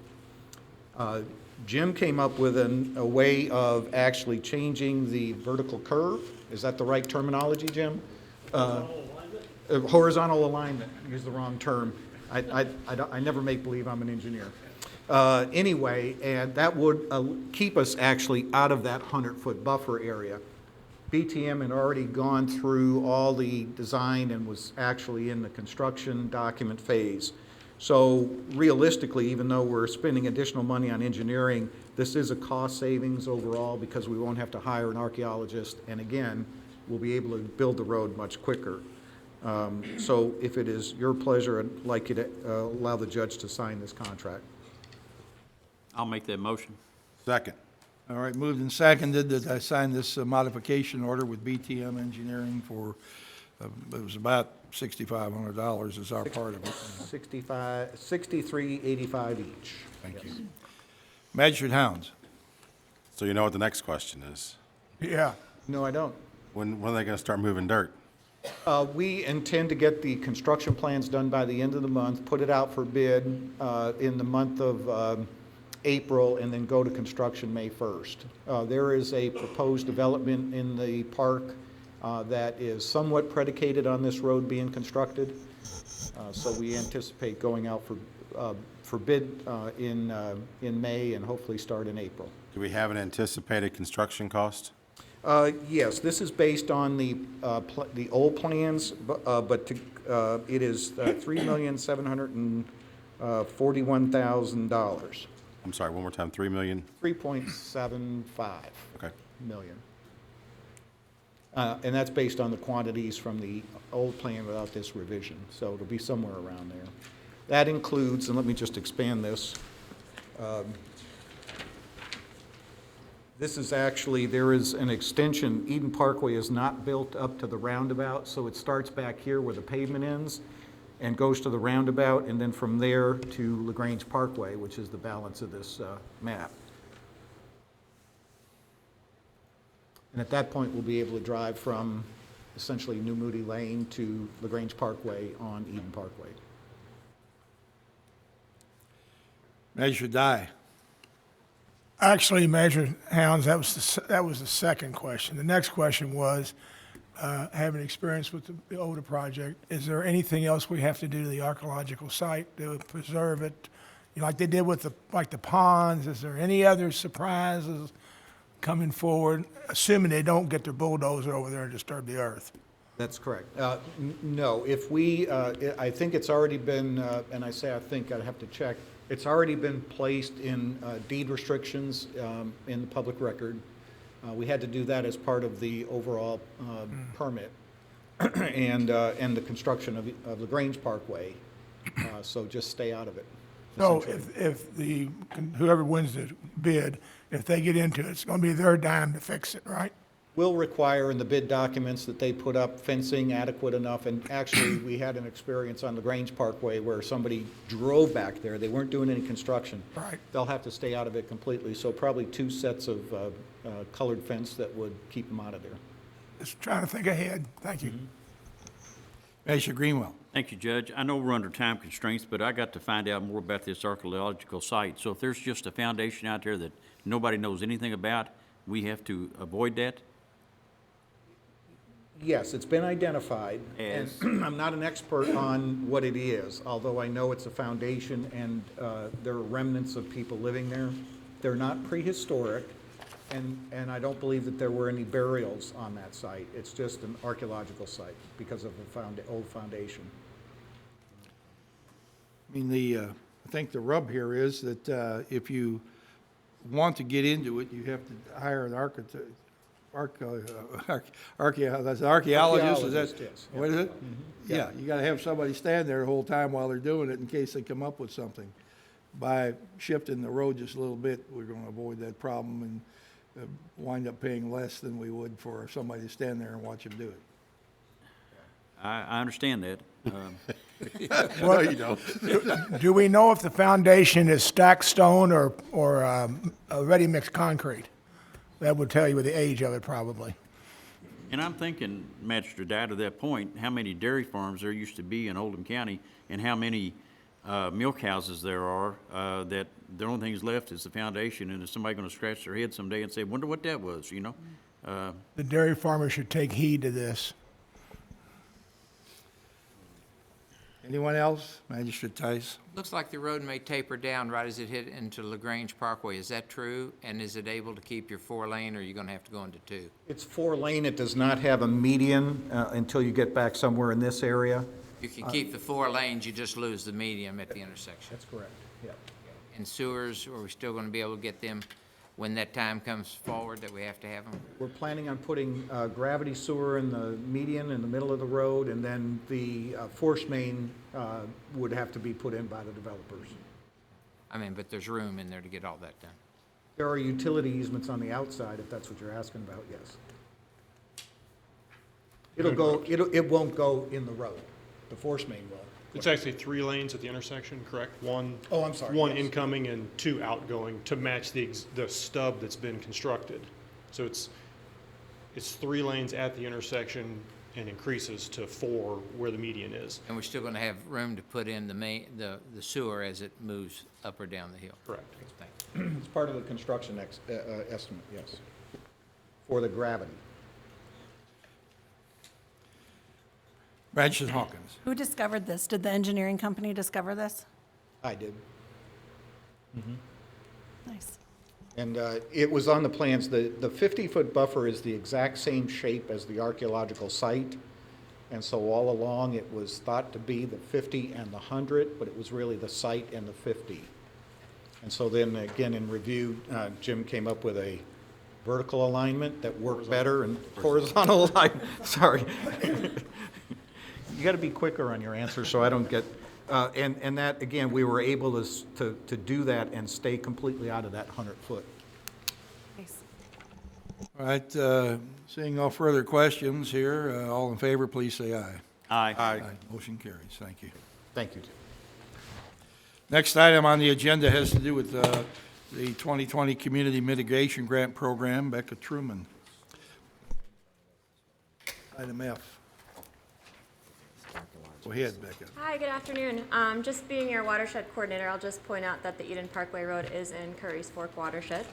[SPEAKER 13] Jim came up with a way of actually changing the vertical curve. Is that the right terminology, Jim? Horizontal alignment. Use the wrong term. I never make believe I'm an engineer. Anyway, and that would keep us actually out of that 100-foot buffer area. BTM had already gone through all the design and was actually in the construction document phase. So realistically, even though we're spending additional money on engineering, this is a cost savings overall because we won't have to hire an archaeologist, and again, we'll be able to build the road much quicker. So if it is your pleasure, I'd like you to allow the judge to sign this contract.
[SPEAKER 7] I'll make that motion.
[SPEAKER 2] Second.
[SPEAKER 1] All right, moved and seconded that I sign this modification order with BTM Engineering for, it was about $6,500 is our part of it.
[SPEAKER 13] $63.85 each.
[SPEAKER 1] Thank you. Magistrate Hounds.
[SPEAKER 2] So you know what the next question is.
[SPEAKER 11] Yeah,
[SPEAKER 13] No, I don't.
[SPEAKER 2] When are they going to start moving dirt?
[SPEAKER 13] We intend to get the construction plans done by the end of the month, put it out for bid in the month of April and then go to construction May 1st. There is a proposed development in the park that is somewhat predicated on this road being constructed. So we anticipate going out for bid in May and hopefully start in April.
[SPEAKER 2] Do we have an anticipated construction cost?
[SPEAKER 13] Yes, this is based on the old plans, but it is $3,741,000.
[SPEAKER 2] I'm sorry, one more time, 3 million?
[SPEAKER 13] 3.75
[SPEAKER 2] Okay.
[SPEAKER 13] million. And that's based on the quantities from the old plan without this revision, so it'll be somewhere around there. That includes, and let me just expand this. This is actually, there is an extension. Eden Parkway is not built up to the roundabout, so it starts back here where the pavement ends and goes to the roundabout, and then from there to LaGrange Parkway, which is the balance of this map. And at that point, we'll be able to drive from essentially New Moody Lane to LaGrange Parkway on Eden Parkway.
[SPEAKER 1] Measure die.
[SPEAKER 11] Actually, Measure Hounds, that was the second question. The next question was, having experience with the older project, is there anything else we have to do to the archaeological site to preserve it? You know, like they did with the ponds, is there any other surprises coming forward, assuming they don't get their bulldozer over there and disturb the earth?
[SPEAKER 13] That's correct. No, if we, I think it's already been, and I say I think, I'd have to check, it's already been placed in deed restrictions in the public record. We had to do that as part of the overall permit and the construction of LaGrange Parkway. So just stay out of it.
[SPEAKER 11] So
[SPEAKER 13] essentially.
[SPEAKER 11] if whoever wins the bid, if they get into it, it's going to be their dime to fix it, right?
[SPEAKER 13] Will require in the bid documents that they put up fencing adequate enough, and actually, we had an experience on LaGrange Parkway where somebody drove back there, they weren't doing any construction.
[SPEAKER 11] Right.
[SPEAKER 13] They'll have to stay out of it completely, so probably 2 sets of colored fence that would keep them out of there.
[SPEAKER 11] Just trying to think ahead. Thank you.
[SPEAKER 1] Measure Greenwell.
[SPEAKER 14] Thank you, Judge. I know we're under time constraints, but I got to find out more about this archaeological site. So if there's just a foundation out there that nobody knows anything about, we have to avoid that?
[SPEAKER 13] Yes, it's been identified,
[SPEAKER 14] As?
[SPEAKER 13] and I'm not an expert on what it is, although I know it's a foundation and there are remnants of people living there. They're not prehistoric, and I don't believe that there were any burials on that site. It's just an archaeological site because of the old foundation.
[SPEAKER 1] I mean, I think the rub here is that if you want to get into it, you have to hire an architect, archaeologist, is that,
[SPEAKER 13] Yes.
[SPEAKER 1] what is it?
[SPEAKER 13] Mm-hmm.
[SPEAKER 1] Yeah, you gotta have somebody stand there the whole time while they're doing it in case they come up with something. By shifting the road just a little bit, we're gonna avoid that problem and wind up paying less than we would for somebody to stand there and watch them do it.
[SPEAKER 14] I understand that.
[SPEAKER 1] No, you don't.
[SPEAKER 11] Do we know if the foundation is stacked stone or a ready-mix concrete? That would tell you the age of it, probably.
[SPEAKER 14] And I'm thinking, Magistrate, to that point, how many dairy farms there used to be in Oldham County and how many milk houses there are that the only thing that's left is the foundation, and is somebody going to scratch their head someday and say, wonder what that was, you know?
[SPEAKER 11] The dairy farmers should take heed to this.
[SPEAKER 1] Anyone else? Magistrate Tice?
[SPEAKER 8] Looks like the road may taper down right as it hit into LaGrange Parkway. Is that true? And is it able to keep your 4-lane, or are you going to have to go into 2?
[SPEAKER 13] It's 4-lane. It does not have a median until you get back somewhere in this area.
[SPEAKER 8] You can keep the 4 lanes, you just lose the medium at the intersection.
[SPEAKER 13] That's correct, yeah.
[SPEAKER 8] And sewers, are we still going to be able to get them when that time comes forward that we have to have them?
[SPEAKER 13] We're planning on putting gravity sewer in the median in the middle of the road, and then the force main would have to be put in by the developers.
[SPEAKER 8] I mean, but there's room in there to get all that done.
[SPEAKER 13] There are utility easements on the outside, if that's what you're asking about, yes. It won't go in the road. The force main will.
[SPEAKER 15] It's actually 3 lanes at the intersection, correct? One.
[SPEAKER 13] Oh, I'm sorry,
[SPEAKER 15] One
[SPEAKER 13] yes.
[SPEAKER 15] incoming and 2 outgoing to match the stub that's been constructed. So it's 3 lanes at the intersection and increases to 4 where the median is.
[SPEAKER 8] And we're still gonna have room to put in the sewer as it moves up or down the hill?
[SPEAKER 15] Correct.
[SPEAKER 8] Thank you.
[SPEAKER 13] It's part of the construction estimate, yes, for the gravity.
[SPEAKER 1] Branches Hawkins.
[SPEAKER 12] Who discovered this? Did the engineering company discover this?
[SPEAKER 13] I did.
[SPEAKER 12] Nice.
[SPEAKER 13] And it was on the plans. The 50-foot buffer is the exact same shape as the archaeological site. And so all along, it was thought to be the 50 and the 100, but it was really the site and the 50. And so then, again, in review, Jim came up with a vertical alignment that worked better and horizontal alignment. Sorry. You got to be quicker on your answer so I don't get, and that, again, we were able to do that and stay completely out of that 100-foot.
[SPEAKER 12] Nice.
[SPEAKER 1] All right, seeing no further questions here, all in favor, please say aye.
[SPEAKER 14] Aye.
[SPEAKER 1] Aye. Motion carries. Thank you.
[SPEAKER 13] Thank you, Jim.
[SPEAKER 1] Next item on the agenda has to do with the 2020 Community Mitigation Grant Program. Becca Truman. Item F. Go ahead, Becca.
[SPEAKER 16] Hi, good afternoon. Just being your watershed coordinator, I'll just point out that the Eden Parkway Road is in Curry's Fork watershed.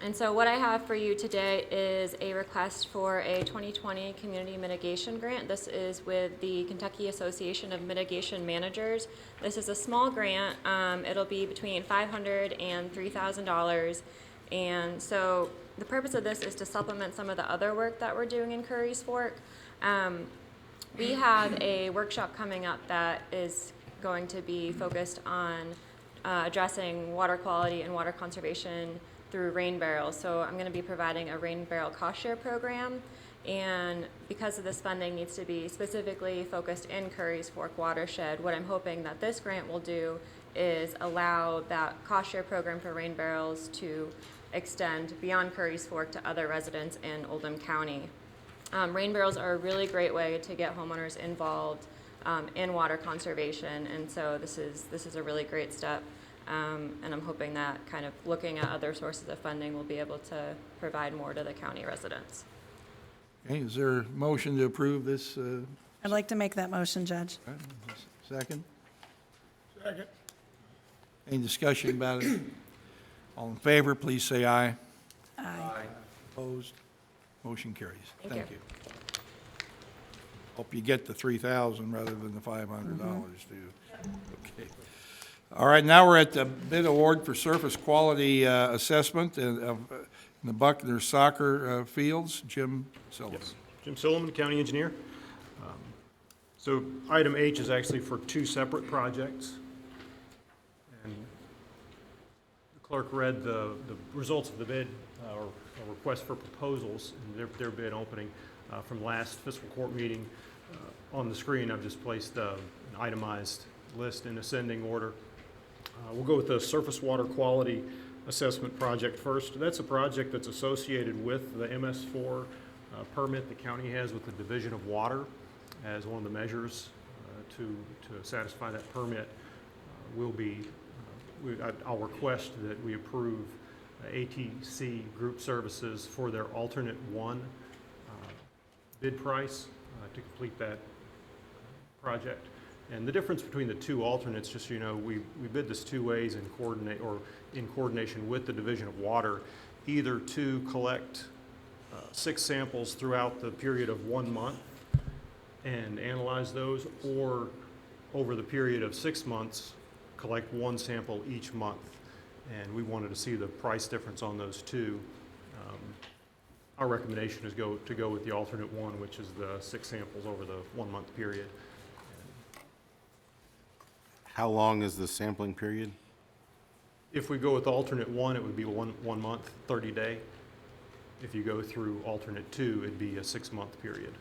[SPEAKER 16] And so what I have for you today is a request for a 2020 Community Mitigation Grant. This is with the Kentucky Association of Mitigation Managers. This is a small grant. It'll be between $500 and $3,000. And so the purpose of this is to supplement some of the other work that we're doing in Curry's Fork. We have a workshop coming up that is going to be focused on addressing water quality and water conservation through rain barrels. So I'm going to be providing a rain barrel cost share program, and because of this funding needs to be specifically focused in Curry's Fork watershed, what I'm hoping that this grant will do is allow that cost share program for rain barrels to extend beyond Curry's Fork to other residents in Oldham County. Rain barrels are a really great way to get homeowners involved in water conservation, and so this is a really great step. And I'm hoping that kind of looking at other sources of funding will be able to provide more to the county residents.
[SPEAKER 1] Okay, is there a motion to approve this?
[SPEAKER 12] I'd like to make that motion, Judge.
[SPEAKER 1] Second?
[SPEAKER 11] Second.
[SPEAKER 1] Any discussion about it? All in favor, please say aye.
[SPEAKER 12] Aye.
[SPEAKER 1] Opposed? Motion carries.
[SPEAKER 16] Thank you.
[SPEAKER 1] Hope you get the 3,000 rather than the $500 too. Okay. All right, now we're at the bid award for surface quality assessment of the Buckner soccer fields. Jim Sullivan.
[SPEAKER 15] Yes. Jim Sullivan, County Engineer. So item H is actually for 2 separate projects. And the clerk read the results of the bid or a request for proposals in their bid opening from last fiscal court meeting. On the screen, I've just placed an itemized list in ascending order. We'll go with the surface water quality assessment project first. That's a project that's associated with the MS4 permit the county has with the Division of Water as one of the measures to satisfy that permit. I'll request that we approve ATC Group Services for their alternate 1 bid price to complete that project. And the difference between the 2 alternates, just so you know, we bid this 2 ways in coordination with the Division of Water, either to collect 6 samples throughout the period of 1 month and analyze those, or over the period of 6 months, collect 1 sample each month. And we wanted to see the price difference on those 2. Our recommendation is to go with the alternate 1, which is the 6 samples over the 1-month period.
[SPEAKER 2] How long is the sampling period?
[SPEAKER 15] If we go with alternate 1, it would be one month, 30-day. If you go through alternate 2, it'd be a 6-month period.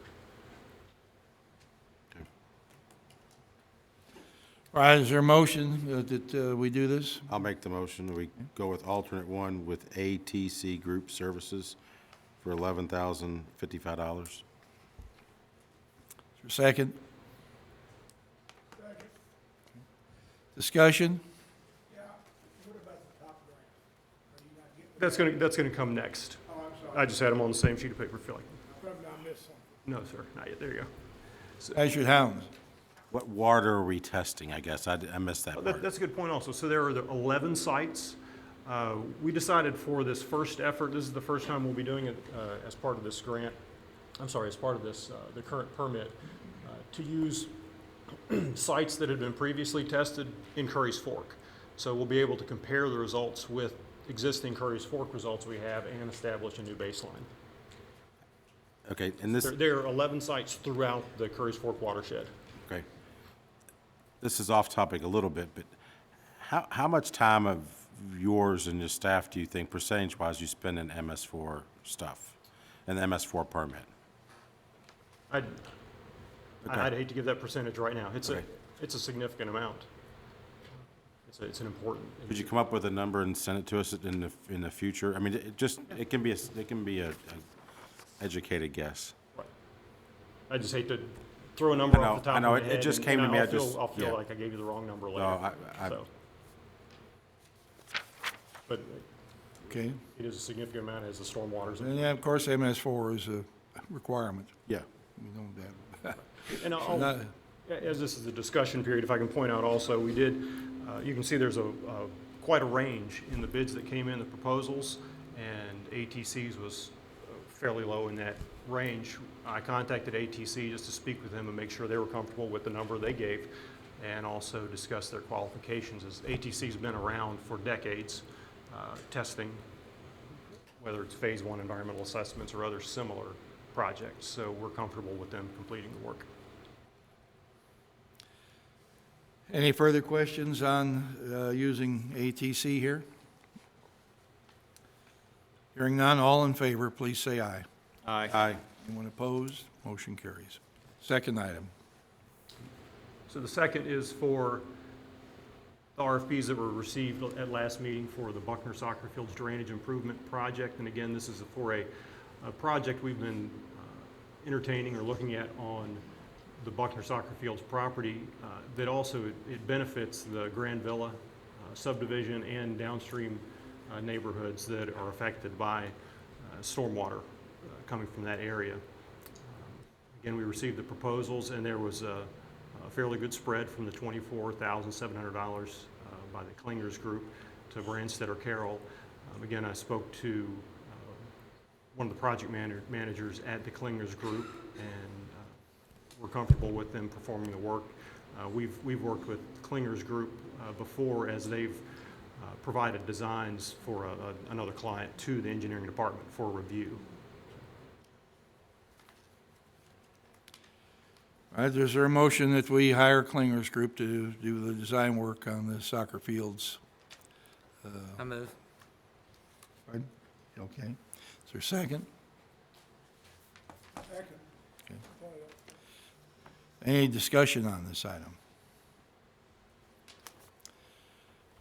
[SPEAKER 2] Okay.
[SPEAKER 1] All right, is there a motion that we do this?
[SPEAKER 2] I'll make the motion that we go with alternate 1 with ATC Group Services for $11,055.
[SPEAKER 1] Second? Discussion?
[SPEAKER 15] That's gonna come next. I just had them on the same sheet of paper, Philly.
[SPEAKER 11] I missed something.
[SPEAKER 15] No, sir, not yet. There you go.
[SPEAKER 1] Measured hounds.
[SPEAKER 2] What water are we testing, I guess? I missed that part.
[SPEAKER 15] That's a good point also. So there are the 11 sites. We decided for this first effort, this is the first time we'll be doing it as part of this grant, as part of this, the current permit, to use sites that had been previously tested in Curry's Fork. So we'll be able to compare the results with existing Curry's Fork results we have and establish a new baseline.
[SPEAKER 2] Okay, and this,
[SPEAKER 15] There are 11 sites throughout the Curry's Fork watershed.
[SPEAKER 2] okay. This is off topic a little bit, but how much time of yours and your staff do you think, percentage-wise, you spend in MS4 stuff, and the MS4 permit?
[SPEAKER 15] I'd hate to give that percentage right now. It's
[SPEAKER 2] Okay.
[SPEAKER 15] a significant amount. It's an important.
[SPEAKER 2] Could you come up with a number and send it to us in the future? I mean, it can be a educated guess.
[SPEAKER 15] Right. I just hate to throw a number
[SPEAKER 2] I know,
[SPEAKER 15] off the top
[SPEAKER 2] I know.
[SPEAKER 15] of my
[SPEAKER 2] It
[SPEAKER 15] head.
[SPEAKER 2] just came to me.
[SPEAKER 15] I'll feel
[SPEAKER 2] Yeah.
[SPEAKER 15] like I gave you the wrong number later.
[SPEAKER 2] No,
[SPEAKER 15] So. But
[SPEAKER 1] Okay.
[SPEAKER 15] it is a significant amount as the stormwater's.
[SPEAKER 1] And yeah, of course, MS4 is a requirement.
[SPEAKER 2] Yeah.
[SPEAKER 1] We know that.
[SPEAKER 15] And
[SPEAKER 1] Not-
[SPEAKER 15] as this is a discussion period, if I can point out also, we did, you can see there's quite a range in the bids that came in, the proposals, and ATC's was fairly low in that range. I contacted ATC just to speak with them and make sure they were comfortable with the number they gave, and also discuss their qualifications, as ATC's been around for decades, testing, whether it's phase 1 environmental assessments or other similar projects, so we're comfortable with them completing the work.
[SPEAKER 1] Any further questions on using ATC here? Hearing none, all in favor, please say aye.
[SPEAKER 14] Aye.
[SPEAKER 2] Aye.
[SPEAKER 1] Anyone opposed? Motion carries. Second item.
[SPEAKER 15] So the second is for the RFPs that were received at last meeting for the Buckner Soccer Fields Drainage Improvement Project. And again, this is for a project we've been entertaining or looking at on the Buckner Soccer Fields property that also it benefits the Grand Villa subdivision and downstream neighborhoods that are affected by stormwater coming from that area. Again, we received the proposals, and there was a fairly good spread from the $24,700 by the Klingers Group to Branstead or Carroll. Again, I spoke to one of the project managers at the Klingers Group, and we're comfortable with them performing the work. We've worked with Klingers Group before, as they've provided designs for another client to the engineering department for review.
[SPEAKER 1] All right, is there a motion that we hire Klingers Group to do the design work on the soccer fields?
[SPEAKER 8] I move.
[SPEAKER 1] Pardon? Okay. Is there a second? Second. Any discussion on this item?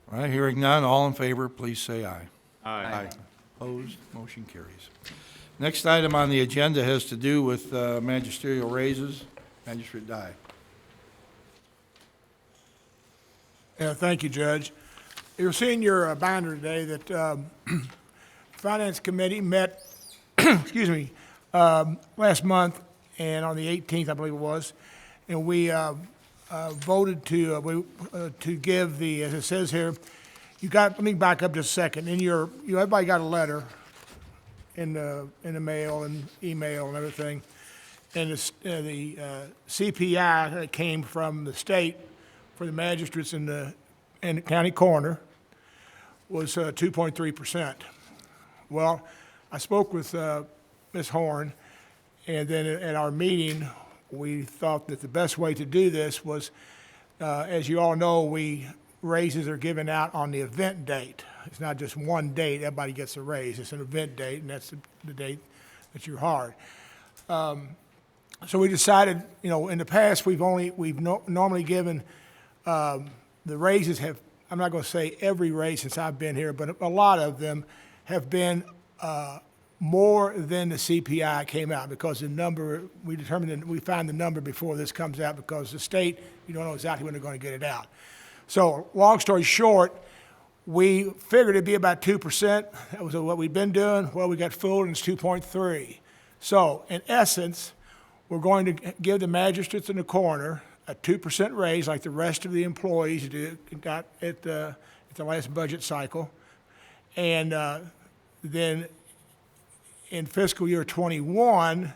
[SPEAKER 1] All right, hearing none, all in favor, please say aye.
[SPEAKER 14] Aye.
[SPEAKER 1] Opposed? Motion carries. Next item on the agenda has to do with magisterial raises. Magistrate Dye.
[SPEAKER 11] Yeah, thank you, Judge. You'll see in your binder today that Finance Committee met, excuse me, last month, and on the 18th, I believe it was, and we voted to give the, as it says here, let me back up just a second. Everybody got a letter in the mail and email and everything. And the CPI that came from the state for the magistrates and the county coroner was 2.3%. Well, I spoke with Ms. Horn, and then at our meeting, we thought that the best way to do this was, as you all know, raises are given out on the event date. It's not just one date, everybody gets a raise. It's an event date, and that's the date that you're hired. So we decided, in the past, we've normally given, the raises I'm not going to say every raise since I've been here, but a lot of them have been more than the CPI came out, because the number, we find the number before this comes out, because the state, you don't know exactly when they're going to get it out. So long story short, we figured it'd be about 2%. That was what we've been doing. Well, we got fooled, and it's 2.3. So in essence, we're going to give the magistrates and the coroner a 2% raise like the rest of the employees got at the last budget cycle. And then in fiscal year #21,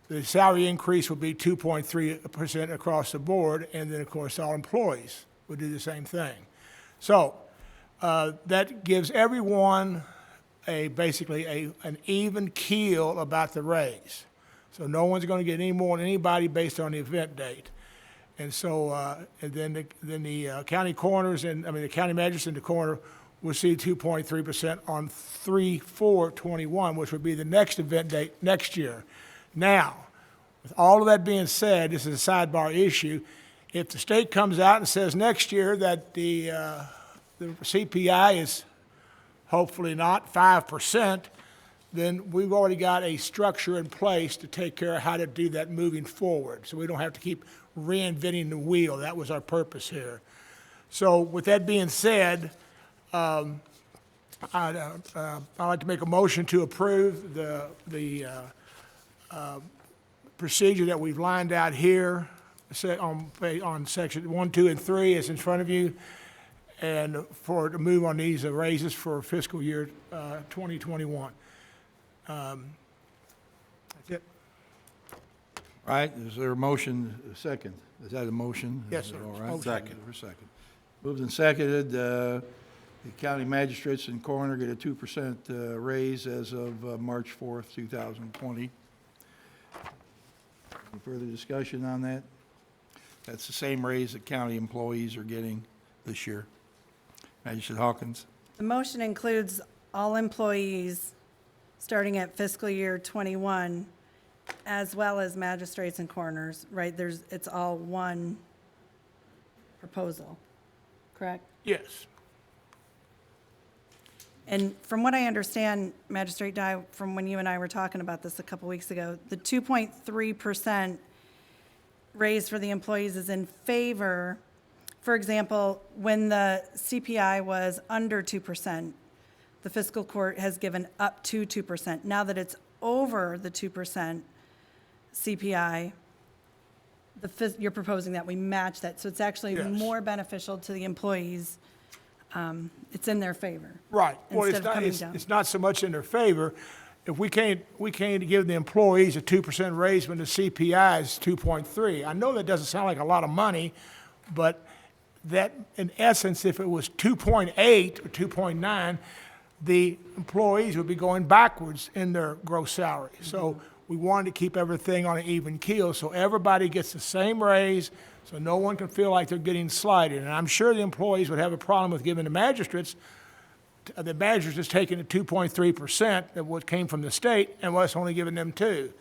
[SPEAKER 11] the salary increase will be 2.3% across the board, and then, of course, all employees will do the same thing. So that gives everyone basically an even keel about the raise. So no one's going to get any more than anybody based on the event date. And so, and then the county coroners the county magistrates and the coroner will see 2.3% on 3/4/21, which would be the next event date next year. Now, with all of that being said, this is a sidebar issue. If the state comes out and says next year that the CPI is hopefully not 5%, then we've already got a structure in place to take care of how to do that moving forward. So we don't have to keep reinventing the wheel. That was our purpose here. So with that being said, I'd like to make a motion to approve the procedure that we've lined out here on section 1, 2, and 3 is in front of you, and to move on these raises for fiscal year 2021. That's it.
[SPEAKER 1] All right, is there a motion, a second? Is that a motion?
[SPEAKER 11] Yes,
[SPEAKER 1] Is it
[SPEAKER 11] sir.
[SPEAKER 1] All right.
[SPEAKER 11] Motion.
[SPEAKER 2] Second.
[SPEAKER 1] For a second. Moved and seconded, the county magistrates and coroner get a 2% raise as of March 4th, 2020. Any further discussion on that? That's the same raise that county employees are getting this year. Magistrate Hawkins?
[SPEAKER 12] The motion includes all employees starting at fiscal year '21, as well as magistrates and coroners, right? It's all one proposal, correct?
[SPEAKER 11] Yes.
[SPEAKER 12] And from what I understand, Magistrate Dye, from when you and I were talking about this a couple weeks ago, the 2.3% raise for the employees is in favor. For example, when the CPI was under 2%, the fiscal court has given up to 2%. Now that it's over the 2% CPI, you're proposing that we match that. So it's actually
[SPEAKER 11] Yes.
[SPEAKER 12] more beneficial to the employees. It's in their favor.
[SPEAKER 11] Right. Well,
[SPEAKER 12] Instead of coming down.
[SPEAKER 11] it's not so much in their favor. If we can't give the employees a 2% raise when the CPI is 2.3. I know that doesn't sound like a lot of money, but that, in essence, if it was 2.8 or 2.9, the employees would be going backwards in their gross salary. So we wanted to keep everything on an even keel, so everybody gets the same raise, so no one can feel like they're getting slighted. And I'm sure the employees would have a problem with giving the magistrates taking the 2.3% that what came from the state and us only giving them 2.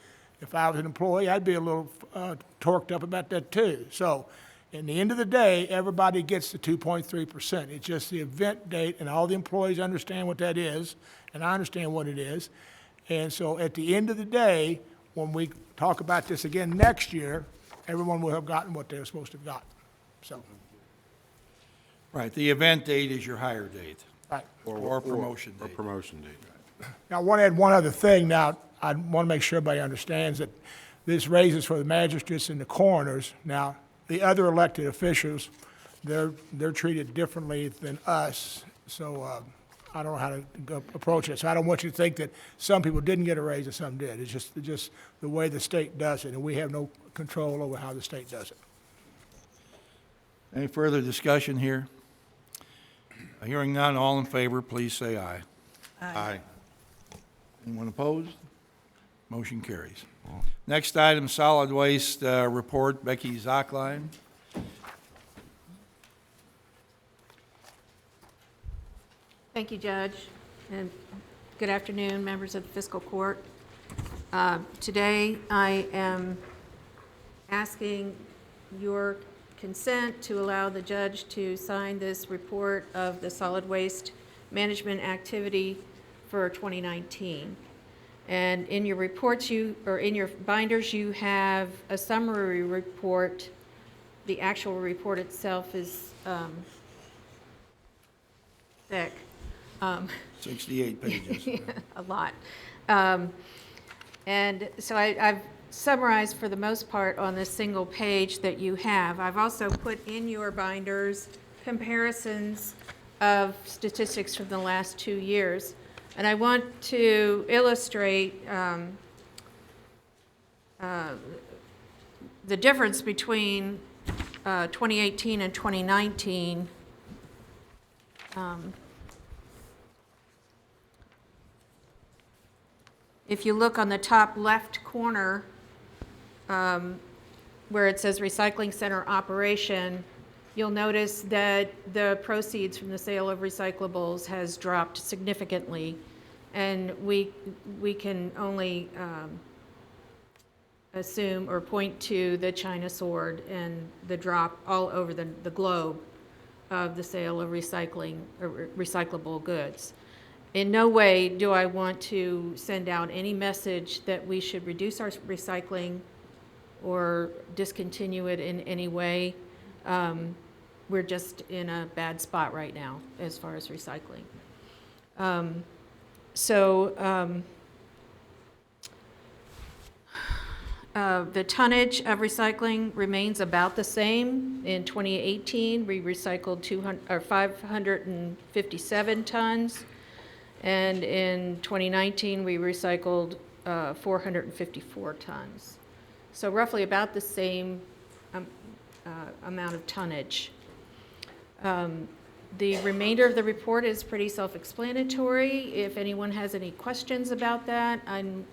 [SPEAKER 11] If I was an employee, I'd be a little torqued up about that too. So in the end of the day, everybody gets the 2.3%. It's just the event date, and all the employees understand what that is, and I understand what it is. And so at the end of the day, when we talk about this again next year, everyone will have gotten what they're supposed to have gotten. So,
[SPEAKER 1] Right, the event date is your hire date.
[SPEAKER 11] right.
[SPEAKER 1] Or promotion
[SPEAKER 2] Or
[SPEAKER 1] date.
[SPEAKER 2] promotion date.
[SPEAKER 11] Now, I want to add one other thing. Now, I want to make sure everybody understands that this raises for the magistrates and the coroners. Now, the other elected officials, they're treated differently than us. So I don't know how to approach it. So I don't want you to think that some people didn't get a raise and some did. It's just the way the state does it, and we have no control over how the state does it.
[SPEAKER 1] Any further discussion here? Hearing none, all in favor, please say aye.
[SPEAKER 2] Aye.
[SPEAKER 1] Anyone opposed? Motion carries. Next item, solid waste report, Becky Zockline.
[SPEAKER 17] Thank you, Judge, and good afternoon, members of the Fiscal Court. Today, I am asking your consent to allow the judge to sign this report of the solid waste management activity for 2019. And in your reports, in your binders, you have a summary report. The actual report itself is thick.
[SPEAKER 1] 68 pages.
[SPEAKER 17] A lot. And so I've summarized for the most part on this single page that you have. I've also put in your binders comparisons of statistics from the last 2 years. And I want to illustrate the difference between 2018 and 2019. If you look on the top left corner, where it says recycling center operation, you'll notice that the proceeds from the sale of recyclables has dropped significantly. And we can only assume or point to the China sword and the drop all over the globe of the sale of recyclable goods. In no way do I want to send out any message that we should reduce our recycling or discontinue it in any way. We're just in a bad spot right now as far as recycling. The tonnage of recycling remains about the same. In 2018, we recycled 557 tons, and in 2019, we recycled 454 tons. So roughly about the same amount of tonnage. The remainder of the report is pretty self-explanatory. If anyone has any questions about that, I'm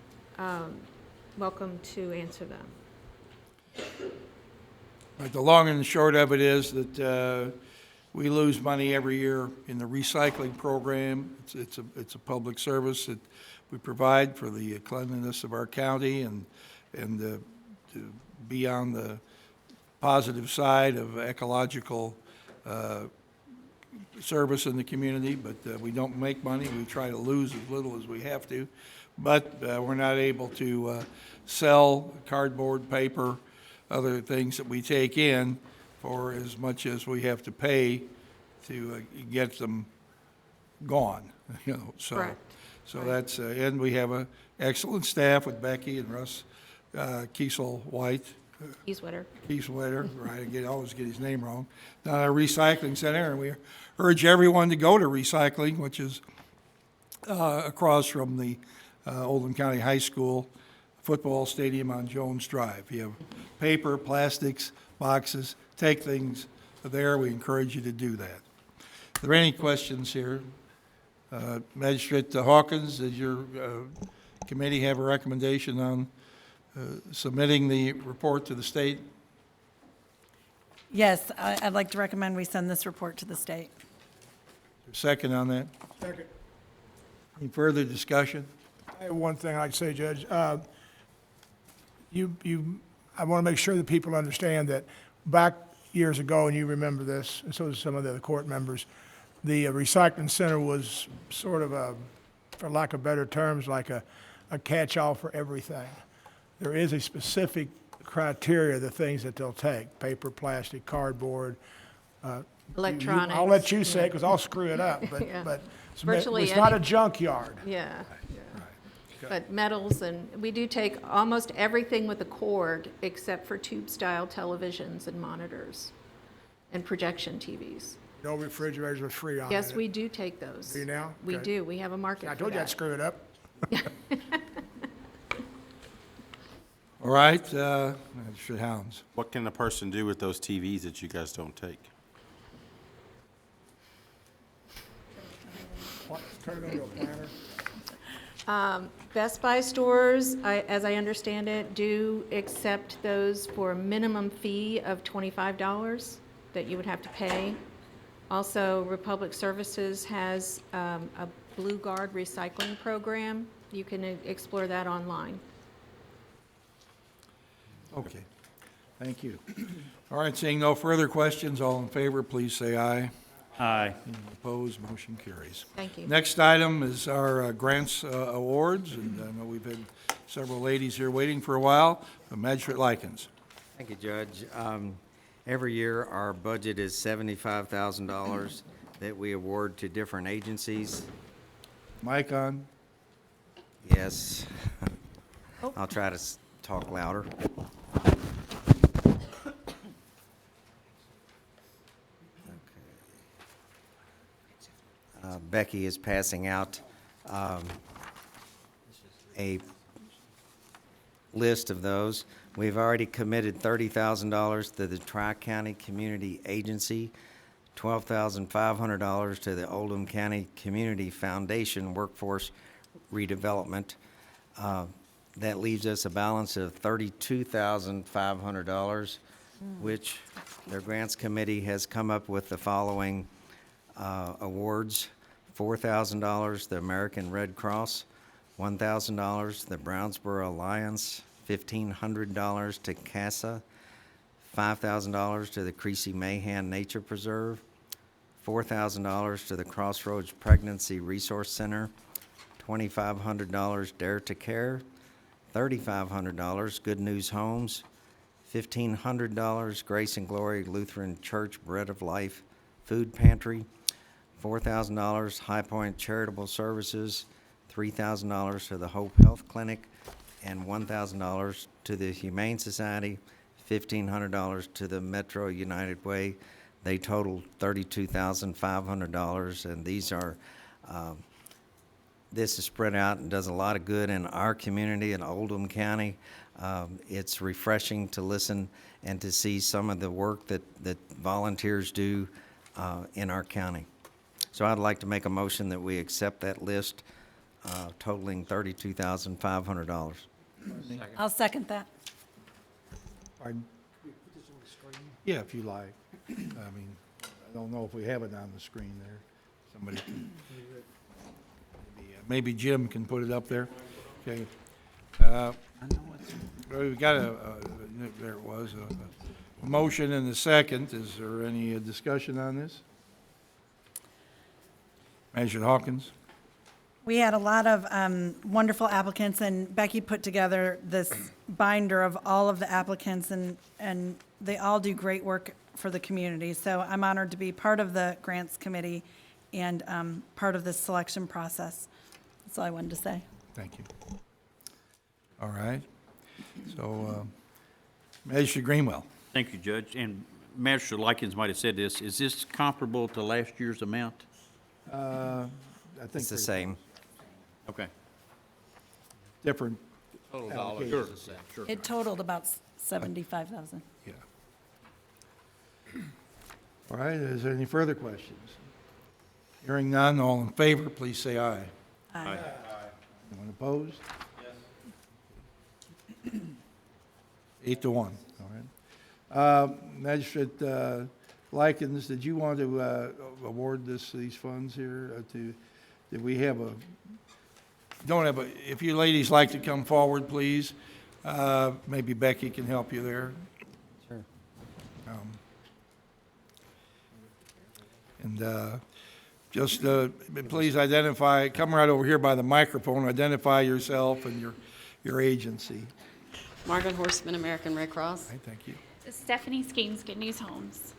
[SPEAKER 17] welcome to answer them.
[SPEAKER 1] But the long and the short of it is that we lose money every year in the recycling program. It's a public service that we provide for the cleanliness of our county and to be on the positive side of ecological service in the community, but we don't make money. We try to lose as little as we have to, but we're not able to sell cardboard, paper, other things that we take in for as much as we have to pay to get them gone, you know, so.
[SPEAKER 17] Correct.
[SPEAKER 1] So that's, and we have an excellent staff with Becky and Russ Kiesel-White. Kieswetter, right, I always get his name wrong. Down at our recycling center, and we urge everyone to go to recycling, which is across from the Oldham County High School football stadium on Jones Drive. You have paper, plastics, boxes, take things there. We encourage you to do that. Are there any questions here? Magistrate Hawkins, does your committee have a recommendation on submitting the report to the state?
[SPEAKER 12] Yes, I'd like to recommend we send this report to the state.
[SPEAKER 1] Second on that?
[SPEAKER 11] Second.
[SPEAKER 1] Any further discussion?
[SPEAKER 11] I have one thing I'd say, Judge. I want to make sure that people understand that back years ago, and you remember this, and so do some of the other court members, the recycling center was sort of a, for lack of better terms, like a catch-all for everything. There is a specific criteria of the things that they'll take: paper, plastic, cardboard.
[SPEAKER 17] Electronics.
[SPEAKER 11] I'll let you say it because I'll screw it up, but,
[SPEAKER 17] Yeah.
[SPEAKER 11] but
[SPEAKER 17] Virtually
[SPEAKER 11] it's not
[SPEAKER 17] any-
[SPEAKER 11] a junkyard.
[SPEAKER 17] Yeah. But metals, and we do take almost everything with a cord except for tube-style televisions and monitors and projection TVs.
[SPEAKER 11] No refrigerators are free on it.
[SPEAKER 17] Yes, we do take those.
[SPEAKER 11] Do you now?
[SPEAKER 17] We
[SPEAKER 11] Good.
[SPEAKER 17] do. We have a market
[SPEAKER 11] I
[SPEAKER 17] for
[SPEAKER 11] told you I'd
[SPEAKER 17] that.
[SPEAKER 11] screw it up.
[SPEAKER 1] All right, Magistrate Hounds.
[SPEAKER 2] What can a person do with those TVs that you guys don't take?
[SPEAKER 11] What, turn it into a planter?
[SPEAKER 17] Best Buy stores, as I understand it, do accept those for a minimum fee of $25 that you would have to pay. Also, Republic Services has a Blue Guard recycling program. You can explore that online.
[SPEAKER 1] Okay, thank you. All right, seeing no further questions, all in favor, please say aye.
[SPEAKER 14] Aye.
[SPEAKER 1] Any opposed, motion carries.
[SPEAKER 17] Thank you.
[SPEAKER 1] Next item is our grants awards, and I know we've had several ladies here waiting for a while. Magistrate Likens.
[SPEAKER 18] Thank you, Judge. Every year, our budget is $75,000 that we award to different agencies.
[SPEAKER 1] Mic on.
[SPEAKER 18] Yes. I'll try to talk louder. Becky is passing out a list of those. We've already committed $30,000 to the Tri-County Community Agency, $12,500 to the Oldham County Community Foundation Workforce Redevelopment. That leaves us a balance of $32,500, which their grants committee has come up with the following awards: $4,000 the American Red Cross, $1,000 the Brownsboro Alliance, $1,500 to CASA, $5,000 to the Creasy Mahan Nature Preserve, $4,000 to the Crossroads Pregnancy Resource Center, $2,500 Dare to Care, $3,500 Good News Homes, $1,500 Grace and Glory Lutheran Church Bread of Life Food Pantry, $4,000 High Point Charitable Services, $3,000 to the Hope Health Clinic, and $1,000 to the Humane Society, $1,500 to the Metro United Way. They totaled $32,500, and these are, this is spread out and does a lot of good in our community in Oldham County. It's refreshing to listen and to see some of the work that volunteers do in our county. So I'd like to make a motion that we accept that list totaling $32,500.
[SPEAKER 12] I'll second that.
[SPEAKER 1] Pardon? Yeah, if you like. I mean, I don't know if we have it on the screen there. Somebody can, maybe Jim can put it up there. Okay. We've got there it was, a motion and a second. Is there any discussion on this? Manager Hawkins?
[SPEAKER 12] We had a lot of wonderful applicants, and Becky put together this binder of all of the applicants, and they all do great work for the community. So I'm honored to be part of the grants committee and part of this selection process. That's all I wanted to say.
[SPEAKER 1] Thank you. All right. So, Magistrate Greenwell.
[SPEAKER 14] Thank you, Judge. And Magistrate Likens might have said this. Is this comparable to last year's amount?
[SPEAKER 1] I think
[SPEAKER 18] It's the same.
[SPEAKER 14] Okay.
[SPEAKER 1] different
[SPEAKER 8] Total dollars
[SPEAKER 1] allocations.
[SPEAKER 8] is the same.
[SPEAKER 14] Sure.
[SPEAKER 12] It totaled about 75,000.
[SPEAKER 1] Yeah. All right, is there any further questions? Hearing none, all in favor, please say aye.
[SPEAKER 12] Aye.
[SPEAKER 1] Anyone opposed? Yes. 8-1, all right. Magistrate Likens, did you want to award these funds here did we have if you ladies like to come forward, please. Maybe Becky can help you there.
[SPEAKER 18] Sure.
[SPEAKER 1] Just please identify, come right over here by the microphone, identify yourself and your agency.
[SPEAKER 19] Margaret Horseman, American Red Cross.
[SPEAKER 1] All right, thank you.
[SPEAKER 4] Stephanie Schemes, Good News Homes.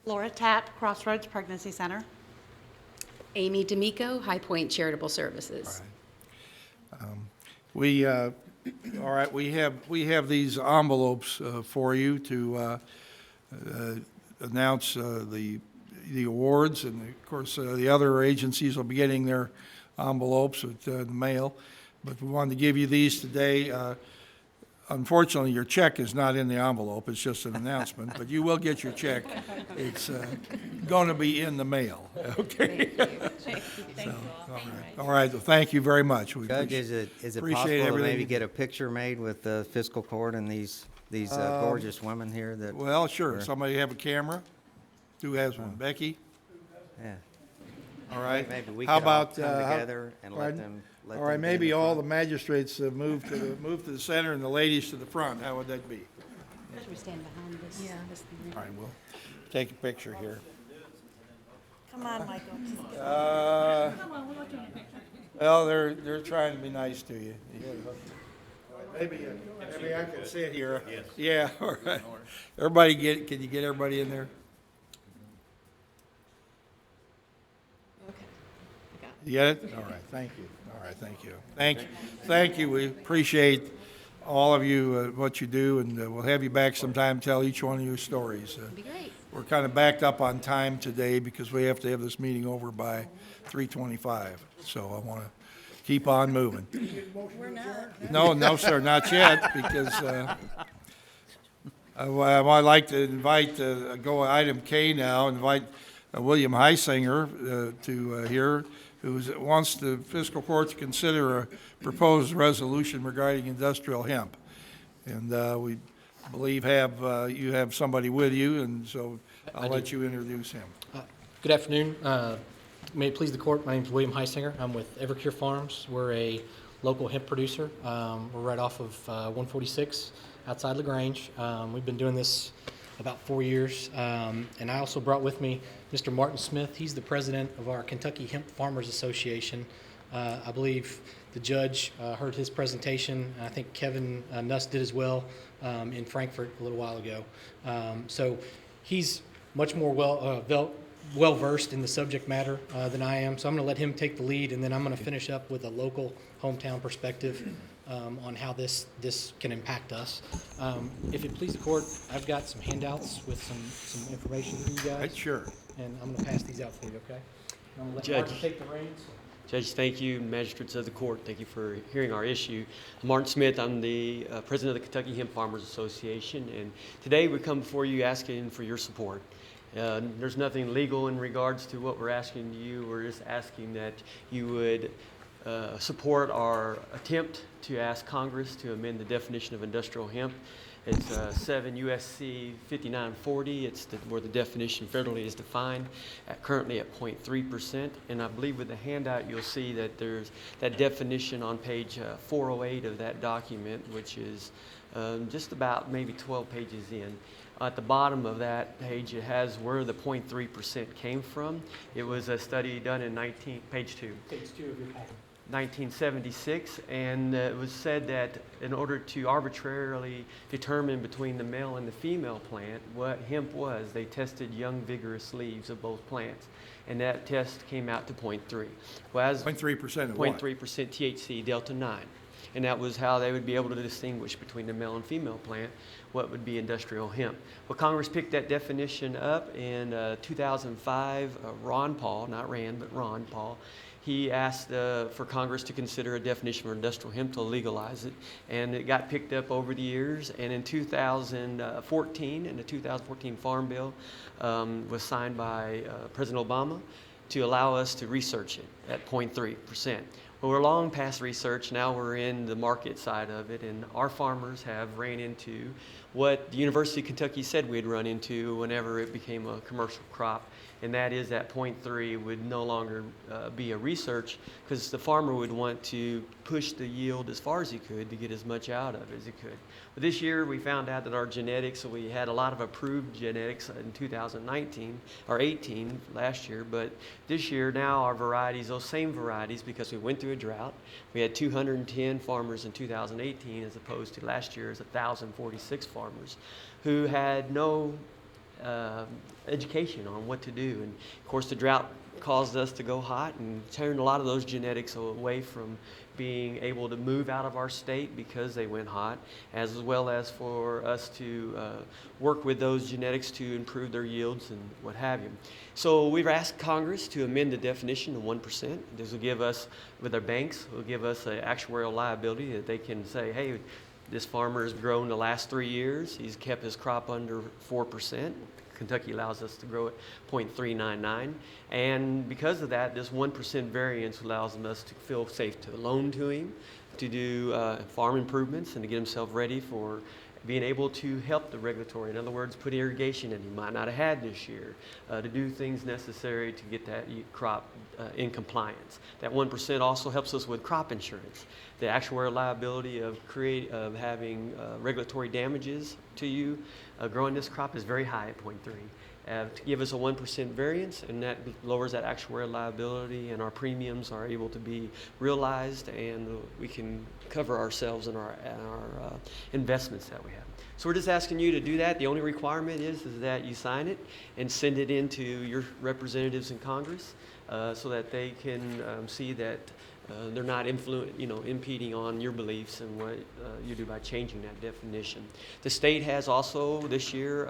[SPEAKER 19] Laura Tapp, Crossroads Pregnancy Center. Amy D'Amico, High Point Charitable Services.
[SPEAKER 1] All right, we have these envelopes for you to announce the awards, and of course the other agencies will be getting their envelopes with the mail. But we wanted to give you these today. Unfortunately, your check is not in the envelope. It's just an announcement, but you will get your check. It's going to be in the mail. Okay.
[SPEAKER 19] Thank you.
[SPEAKER 1] All right. Well, thank you very much. We
[SPEAKER 18] Judge, is it
[SPEAKER 1] appreciate
[SPEAKER 18] possible to
[SPEAKER 1] everything
[SPEAKER 18] maybe
[SPEAKER 1] you
[SPEAKER 18] get
[SPEAKER 1] do.
[SPEAKER 18] a picture made with the fiscal court and these gorgeous women here that?
[SPEAKER 1] Well, sure.
[SPEAKER 18] were-
[SPEAKER 1] Somebody have a camera? Who has one? Becky?
[SPEAKER 18] Yeah.
[SPEAKER 1] All right.
[SPEAKER 18] Maybe we
[SPEAKER 1] How
[SPEAKER 18] could all
[SPEAKER 1] about,
[SPEAKER 18] come together and let
[SPEAKER 1] pardon?
[SPEAKER 18] them. let
[SPEAKER 1] All right,
[SPEAKER 18] them be in
[SPEAKER 1] maybe
[SPEAKER 18] the
[SPEAKER 1] all
[SPEAKER 18] front.
[SPEAKER 1] the magistrates move to the center and the ladies to the front. How would that be?
[SPEAKER 19] Should we stand behind this? Yeah.
[SPEAKER 1] All right, we'll take a picture here.
[SPEAKER 12] Come on, Michael.
[SPEAKER 1] Well, they're trying to be nice to you. Maybe I can sit here. Yes. Yeah, all right. Everybody can you get everybody in there?
[SPEAKER 19] Okay.
[SPEAKER 1] You get it? All right, thank you. All right, thank you. Thank you. We appreciate all of you what you do, and we'll have you back sometime, tell each one of your stories.
[SPEAKER 19] That'd be great.
[SPEAKER 1] We're kind of backed up on time today because we have to have this meeting over by 3:25. So I want to keep on moving.
[SPEAKER 6] We're not.
[SPEAKER 1] No, sir, not yet, because I'd like to invite, go item K now, invite William Heisinger to here, who wants the fiscal court to consider a proposed resolution regarding industrial hemp. And we believe you have somebody with you, and so I'll let you introduce him.
[SPEAKER 20] Good afternoon. May it please the court, my name is William Heisinger. I'm with Evercure Farms. We're a local hemp producer. We're right off of 146 outside LaGrange. We've been doing this about 4 years. And I also brought with me Mr. Martin Smith. He's the president of our Kentucky Hemp Farmers Association. I believe the judge heard his presentation. I think Kevin Nuss did as well in Frankfurt a little while ago. So he's much more well-versed in the subject matter than I am. So I'm going to let him take the lead, and then I'm going to finish up with a local hometown perspective on how this can impact us. If it please the court, I've got some handouts with some information for you guys.
[SPEAKER 1] Sure.
[SPEAKER 20] And I'm going to pass these out for you, okay? I'm going to let Martin take the reins.
[SPEAKER 21] Judge, thank you. Magistrates of the court, thank you for hearing our issue. I'm Martin Smith. I'm the president of the Kentucky Hemp Farmers Association, and today we come before you asking for your support. There's nothing legal in regards to what we're asking you. We're just asking that you would support our attempt to ask Congress to amend the definition of industrial hemp. It's 7 U.S.C. 5940. It's where the definition federally is defined, currently at 0.3%. And I believe with the handout you'll see that there's that definition on page 408 of that document, which is just about maybe 12 pages in. At the bottom of that page, it has where the 0.3% came from. It was a study done in page 2.
[SPEAKER 20] Page 2 of your packet.
[SPEAKER 21] 1976, and it was said that in order to arbitrarily determine between the male and the female plant what hemp was, they tested young, vigorous leaves of both plants, and that test came out to 0.3. Well,
[SPEAKER 1] 0.3% of what?
[SPEAKER 21] 0.3% THC, delta 9. And that was how they would be able to distinguish between the male and female plant what would be industrial hemp. Well, Congress picked that definition up in 2005. Ron Paul, not Rand, but Ron Paul, he asked for Congress to consider a definition for industrial hemp to legalize it, and it got picked up over the years. And in 2014, in the 2014 Farm Bill was signed by President Obama to allow us to research it at 0.3%. Well, we're long past research. Now we're in the market side of it, and our farmers have ran into what the University of Kentucky said we'd run into whenever it became a commercial crop, and that is that 0.3 would no longer be a research, because the farmer would want to push the yield as far as he could to get as much out of it as he could. But this year we found out that our genetics, so we had a lot of approved genetics in 2019, or 18 last year, but this year now our varieties, those same varieties, because we went through a drought, we had 210 farmers in 2018 as opposed to last year's 1,046 farmers who had no education on what to do. And of course the drought caused us to go hot and turned a lot of those genetics away from being able to move out of our state because they went hot, as well as for us to work with those genetics to improve their yields and what have you. So we've asked Congress to amend the definition to 1%. This will give us, with our banks, will give us an actuarial liability that they can say, hey, this farmer has grown the last 3 years. He's kept his crop under 4%. Kentucky allows us to grow at 0.399. And because of that, this 1% variance allows us to feel safe to loan to him, to do farm improvements, and to get himself ready for being able to help the regulatory. In other words, put irrigation in he might not have had this year, to do things necessary to get that crop in compliance. That 1% also helps us with crop insurance. The actuarial liability of having regulatory damages to you growing this crop is very high at 0.3. To give us a 1% variance, and that lowers that actuarial liability, and our premiums are able to be realized, and we can cover ourselves and our investments that we have. So we're just asking you to do that. The only requirement is that you sign it and send it in to your representatives in Congress so that they can see that they're not impeding on your beliefs and what you do by changing that definition. The state has also this year,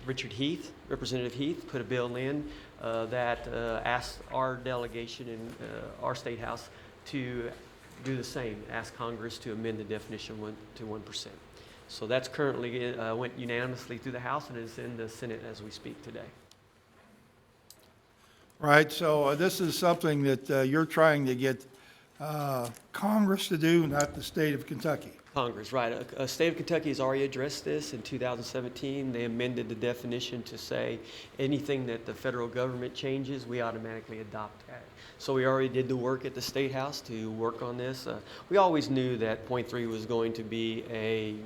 [SPEAKER 21] Representative Heath, put a bill in that asked our delegation in our state house to do the same, ask Congress to amend the definition to 1%. So that's currently went unanimously through the House and is in the Senate as we speak today.
[SPEAKER 1] Right, so this is something that you're trying to get Congress to do, not the state of Kentucky.
[SPEAKER 21] Congress, right. A state of Kentucky has already addressed this in 2017. They amended the definition to say anything that the federal government changes, we automatically adopt that. So we already did the work at the State House to work on this. We always knew that 0.3 was going to be a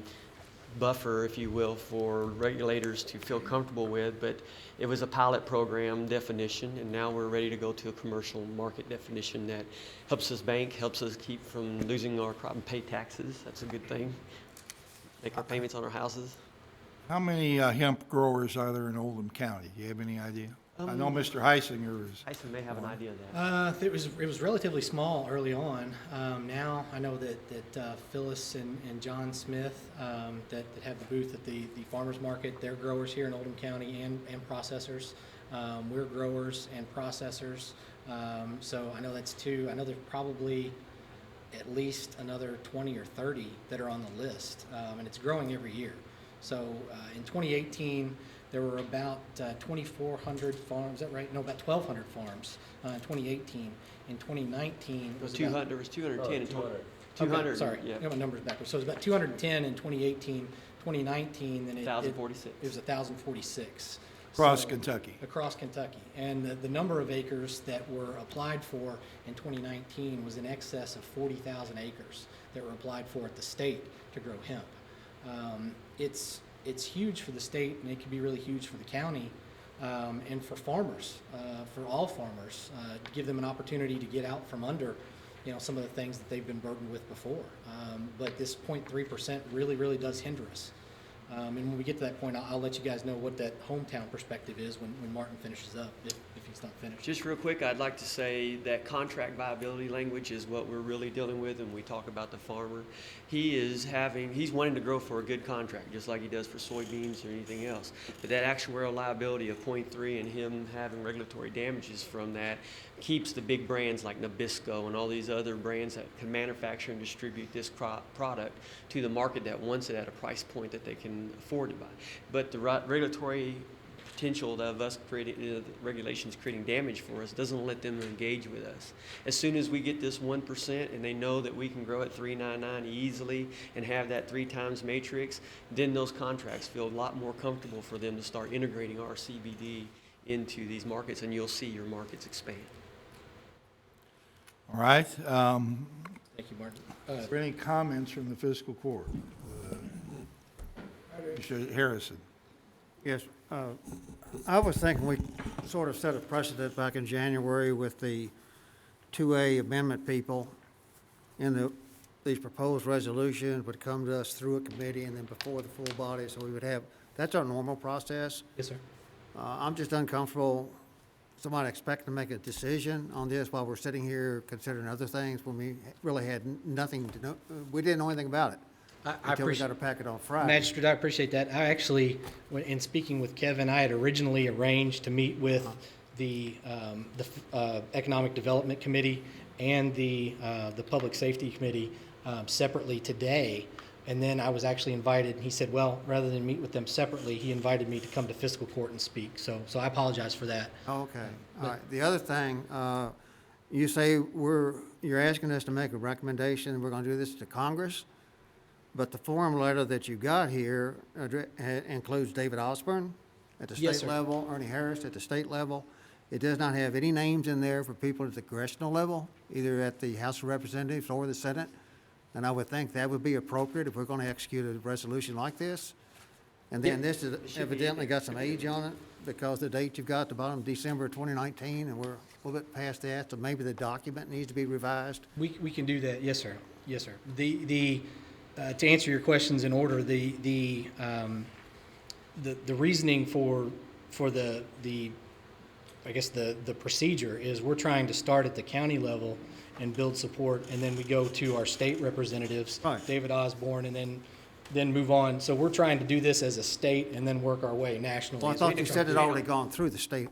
[SPEAKER 21] buffer, if you will, for regulators to feel comfortable with, but it was a pilot program definition, and now we're ready to go to a commercial market definition that helps us bank, helps us keep from losing our crop and pay taxes. That's a good thing. Make our payments on our houses.
[SPEAKER 1] How many hemp growers are there in Oldham County? Do you have any idea? I know Mr. Heisinger is.
[SPEAKER 21] Heisinger may have an idea of that.
[SPEAKER 20] It was relatively small early on. Now I know that Phyllis and John Smith that have the booth at the farmers market, they're growers here in Oldham County and processors. We're growers and processors. So I know that's two. I know there's probably at least another 20 or 30 that are on the list, and it's growing every year. So in 2018, there were about 2,400 farms. Is that right? No, about 1,200 farms in 2018. In 2019,
[SPEAKER 21] It was 200. There was 210 in
[SPEAKER 20] 200. Okay, sorry,
[SPEAKER 21] yeah.
[SPEAKER 20] I got my numbers backwards. So it was about 210 in 2018. 2019, then
[SPEAKER 21] 1,046.
[SPEAKER 20] It was 1,046.
[SPEAKER 1] Across Kentucky.
[SPEAKER 20] Across Kentucky. And the number of acres that were applied for in 2019 was in excess of 40,000 acres that were applied for at the state to grow hemp. It's huge for the state, and it can be really huge for the county, and for farmers, for all farmers, to give them an opportunity to get out from under, some of the things that they've been burdened with before. But this 0.3% really does hinder us. And when we get to that point, I'll let you guys know what that hometown perspective is when Martin finishes up, if he's not finished.
[SPEAKER 21] Just real quick, I'd like to say that contract viability language is what we're really dealing with when we talk about the farmer. He's wanting to grow for a good contract, just like he does for soybeans or anything else. But that actuarial liability of 0.3 and him having regulatory damages from that keeps the big brands like Nabisco and all these other brands that can manufacture and distribute this product to the market that wants it at a price point that they can afford to buy. But the regulatory potential of us creating regulations creating damage for us doesn't let them engage with us. As soon as we get this 1% and they know that we can grow at 399 easily and have that 3 times matrix, then those contracts feel a lot more comfortable for them to start integrating our CBD into these markets, and you'll see your markets expand.
[SPEAKER 1] All right.
[SPEAKER 20] Thank you, Martin.
[SPEAKER 1] Are there any comments from the fiscal court? Mr. Harrison.
[SPEAKER 3] Yes. I was thinking we sort of set a precedent back in January with the 2A amendment people in these proposed resolutions would come to us through a committee and then before the full body, so we would have, that's our normal process.
[SPEAKER 20] Yes, sir.
[SPEAKER 3] I'm just uncomfortable, somebody expecting to make a decision on this while we're sitting here considering other things when we really had nothing to know, we didn't know anything about it. Until we got a packet on Friday.
[SPEAKER 20] Magistrate, I appreciate that. I actually, in speaking with Kevin, I had originally arranged to meet with the Economic Development Committee and the Public Safety Committee separately today. And then I was actually invited, and he said, well, rather than meet with them separately, he invited me to come to fiscal court and speak. So I apologize for that.
[SPEAKER 3] Okay. All right. The other thing, you say you're asking us to make a recommendation, we're going to do this to Congress, but the form letter that you got here includes David Osborne at the
[SPEAKER 20] Yes,
[SPEAKER 3] state
[SPEAKER 20] sir.
[SPEAKER 3] level, Ernie Harris at the state level. It does not have any names in there for people at the congressional level, either at the House of Representatives or the Senate. And I would think that would be appropriate if we're going to execute a resolution like this. And then this is evidently got some age on it because the date you've got at the bottom, December 2019, and we're a little bit past that, so maybe the document needs to be revised.
[SPEAKER 20] We can do that. Yes, sir. Yes, sir. To answer your questions in order, the reasoning for the I guess the procedure is we're trying to start at the county level and build support, and then we go to our state representatives,
[SPEAKER 3] Right.
[SPEAKER 20] David Osborne, and then move on. So we're trying to do this as a state and then work our way nationally.
[SPEAKER 3] Well, I thought you said it already gone through the state.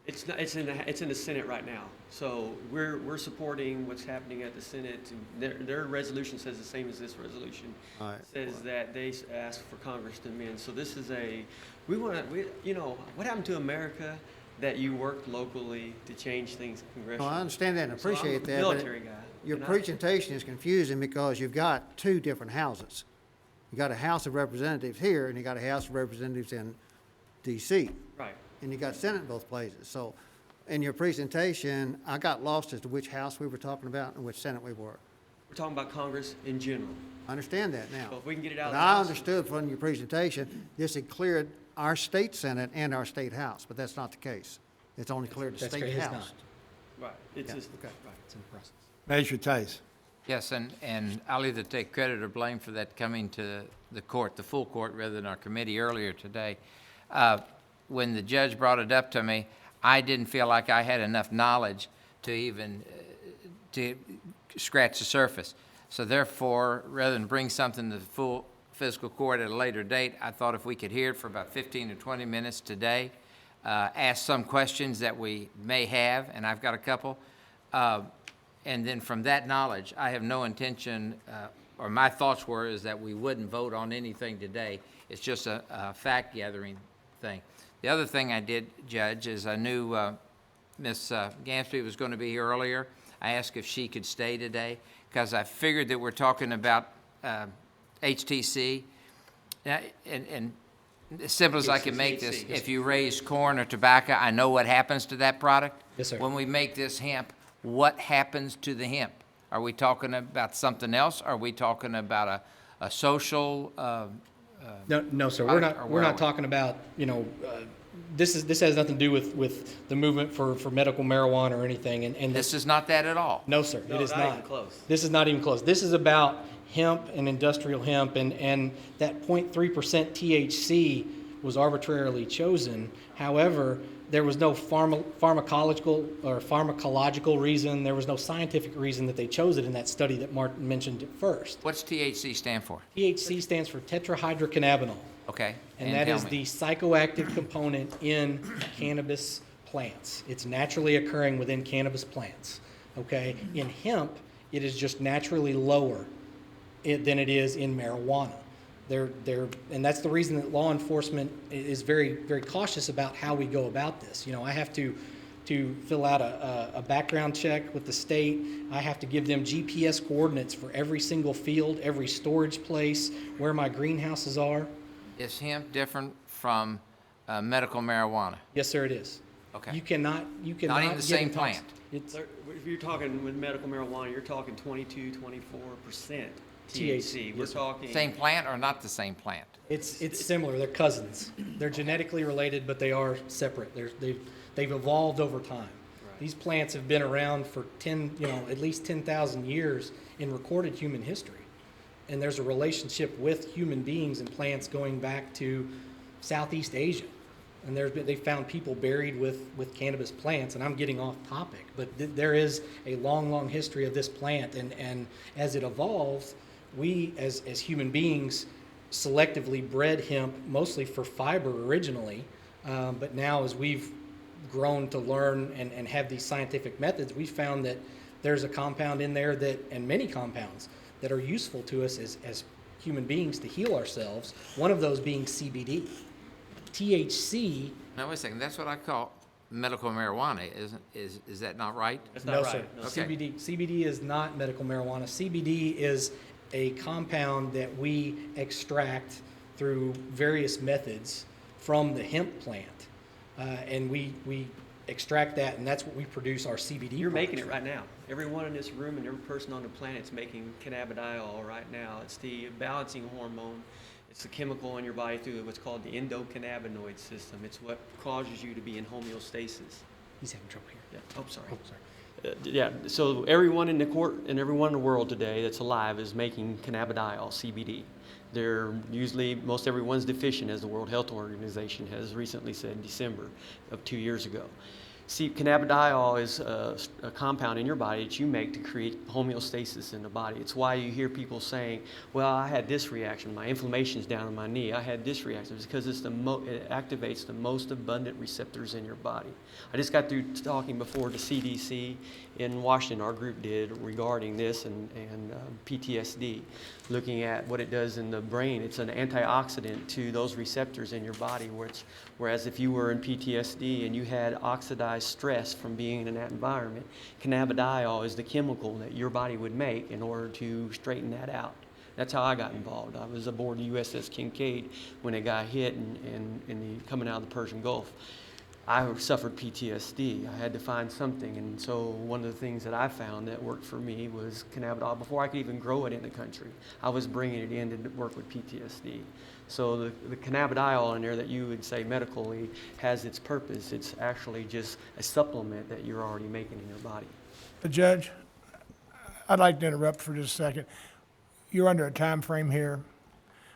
[SPEAKER 21] It's not, it's in the Senate right now. So we're supporting what's happening at the Senate. Their resolution says the same as this resolution.
[SPEAKER 3] All right.
[SPEAKER 21] Says that they ask for Congress to amend. So this is what happened to America that you worked locally to change things congressionally?
[SPEAKER 3] Well, I understand that and appreciate
[SPEAKER 21] so I'm
[SPEAKER 3] that.
[SPEAKER 21] a
[SPEAKER 3] but
[SPEAKER 21] military guy.
[SPEAKER 3] Your
[SPEAKER 21] and I-
[SPEAKER 3] presentation is confusing because you've got two different houses. You got a House of Representatives here, and you got a House of Representatives in D.C.
[SPEAKER 21] Right.
[SPEAKER 3] And you got Senate in both places. So in your presentation, I got lost as to which House we were talking about and which Senate we were.
[SPEAKER 21] We're talking about Congress in general.
[SPEAKER 3] I understand that now.
[SPEAKER 21] So if we can get it out of
[SPEAKER 3] But
[SPEAKER 21] the
[SPEAKER 3] I
[SPEAKER 21] House.
[SPEAKER 3] understood from your presentation, this had cleared our state Senate and our state House, but that's not the case. It's only cleared the
[SPEAKER 20] That's
[SPEAKER 3] state
[SPEAKER 20] correct, it's
[SPEAKER 3] House.
[SPEAKER 21] Right. It's
[SPEAKER 3] Yeah,
[SPEAKER 21] just,
[SPEAKER 3] okay.
[SPEAKER 21] right.
[SPEAKER 20] It's in the process.
[SPEAKER 1] Measure Tice.
[SPEAKER 8] Yes, and I'll either take credit or blame for that coming to the court, the full court, rather than our committee earlier today. When the judge brought it up to me, I didn't feel like I had enough knowledge to even to scratch the surface. So therefore, rather than bring something to the full fiscal court at a later date, I thought if we could hear it for about 15 to 20 minutes today, ask some questions that we may have, and I've got a couple, and then from that knowledge, I have no intention, or my thoughts were, is that we wouldn't vote on anything today. It's just a fact-gathering thing. The other thing I did, Judge, is I knew Ms. Gansby was going to be here earlier. I asked if she could stay today, because I figured that we're talking about HTC. And as simple as I can make this, if you raise corn or tobacco, I know what happens to that product.
[SPEAKER 20] Yes, sir.
[SPEAKER 8] When we make this hemp, what happens to the hemp? Are we talking about something else? Are we talking about a social?
[SPEAKER 20] No, sir.
[SPEAKER 8] Or
[SPEAKER 20] We're
[SPEAKER 8] where are
[SPEAKER 20] not
[SPEAKER 8] we?
[SPEAKER 20] talking about, this has nothing to do with the movement for medical marijuana or anything. And
[SPEAKER 8] This is not that at all.
[SPEAKER 20] No, sir,
[SPEAKER 21] No,
[SPEAKER 20] it is
[SPEAKER 21] not
[SPEAKER 20] not.
[SPEAKER 21] even close.
[SPEAKER 20] This is not even close. This is about hemp and industrial hemp, and that 0.3% THC was arbitrarily chosen. However, there was no pharmacological reason, there was no scientific reason that they chose it in that study that Martin mentioned at first.
[SPEAKER 8] What's THC stand for?
[SPEAKER 20] THC stands for tetrahydrocannabinol.
[SPEAKER 8] Okay.
[SPEAKER 20] And that
[SPEAKER 8] tell
[SPEAKER 20] is
[SPEAKER 8] me.
[SPEAKER 20] the psychoactive component in cannabis plants. It's naturally occurring within cannabis plants, okay? In hemp, it is just naturally lower than it is in marijuana. And that's the reason that law enforcement is very, very cautious about how we go about this. I have to fill out a background check with the state. I have to give them GPS coordinates for every single field, every storage place, where my greenhouses are.
[SPEAKER 8] Is hemp different from medical marijuana?
[SPEAKER 20] Yes, sir, it is.
[SPEAKER 8] Okay.
[SPEAKER 20] You cannot
[SPEAKER 8] Not even the
[SPEAKER 20] get
[SPEAKER 8] same
[SPEAKER 20] intox-
[SPEAKER 8] plant?
[SPEAKER 20] It's
[SPEAKER 21] If you're talking with medical marijuana, you're talking 22, 24%
[SPEAKER 20] THC.
[SPEAKER 21] THC. We're
[SPEAKER 20] Yes, sir.
[SPEAKER 21] talking.
[SPEAKER 8] Same plant or not the same plant?
[SPEAKER 20] It's similar. They're cousins. They're genetically related, but they are separate. They've evolved over time. These plants have been around for at least 10,000 years in recorded human history. And there's a relationship with human beings and plants going back to Southeast Asia. And they found people buried with cannabis plants, and I'm getting off topic, but there is a long, long history of this plant, and as it evolves, we as human beings selectively bred hemp mostly for fiber originally, but now as we've grown to learn and have these scientific methods, we found that there's a compound in there and many compounds that are useful to us as human beings to heal ourselves, one of those being CBD. THC.
[SPEAKER 8] Now, wait a second, that's what I call medical marijuana, is that not right?
[SPEAKER 21] That's
[SPEAKER 20] No,
[SPEAKER 21] not
[SPEAKER 20] sir.
[SPEAKER 21] right. No.
[SPEAKER 8] Okay.
[SPEAKER 20] CBD is not medical marijuana. CBD is a compound that we extract through various methods from the hemp plant. And we extract that, and that's what we produce our CBD
[SPEAKER 21] You're
[SPEAKER 20] products
[SPEAKER 21] making it
[SPEAKER 20] from.
[SPEAKER 21] right now. Everyone in this room and every person on the planet is making cannabidiol right now. It's the balancing hormone. It's a chemical in your body through what's called the endocannabinoid system. It's what causes you to be in homeostasis.
[SPEAKER 20] He's having trouble here.
[SPEAKER 21] Yeah. Oh, sorry.
[SPEAKER 20] Oh, sorry.
[SPEAKER 21] Yeah, so everyone in the court and everyone in the world today that's alive is making cannabidiol, CBD. They're usually, most everyone's deficient, as the World Health Organization has recently said in December of 2 years ago. See, cannabidiol is a compound in your body that you make to create homeostasis in the body. It's why you hear people saying, well, I had this reaction, my inflammation's down in my knee, I had this reaction. It's because it activates the most abundant receptors in your body. I just got through talking before the CDC in Washington, our group did, regarding this and PTSD, looking at what it does in the brain. It's an antioxidant to those receptors in your body, whereas if you were in PTSD and you had oxidized stress from being in that environment, cannabidiol is the chemical that your body would make in order to straighten that out. That's how I got involved. I was aboard the USS Kincaid when it got hit and coming out of the Persian Gulf. I suffered PTSD. I had to find something, and so one of the things that I found that worked for me was cannabidiol. Before I could even grow it in the country, I was bringing it in to work with PTSD. So the cannabidiol in there that you would say medically has its purpose. It's actually just a supplement that you're already making in your body.
[SPEAKER 11] Judge, I'd like to interrupt for just a second. You're under a time frame here.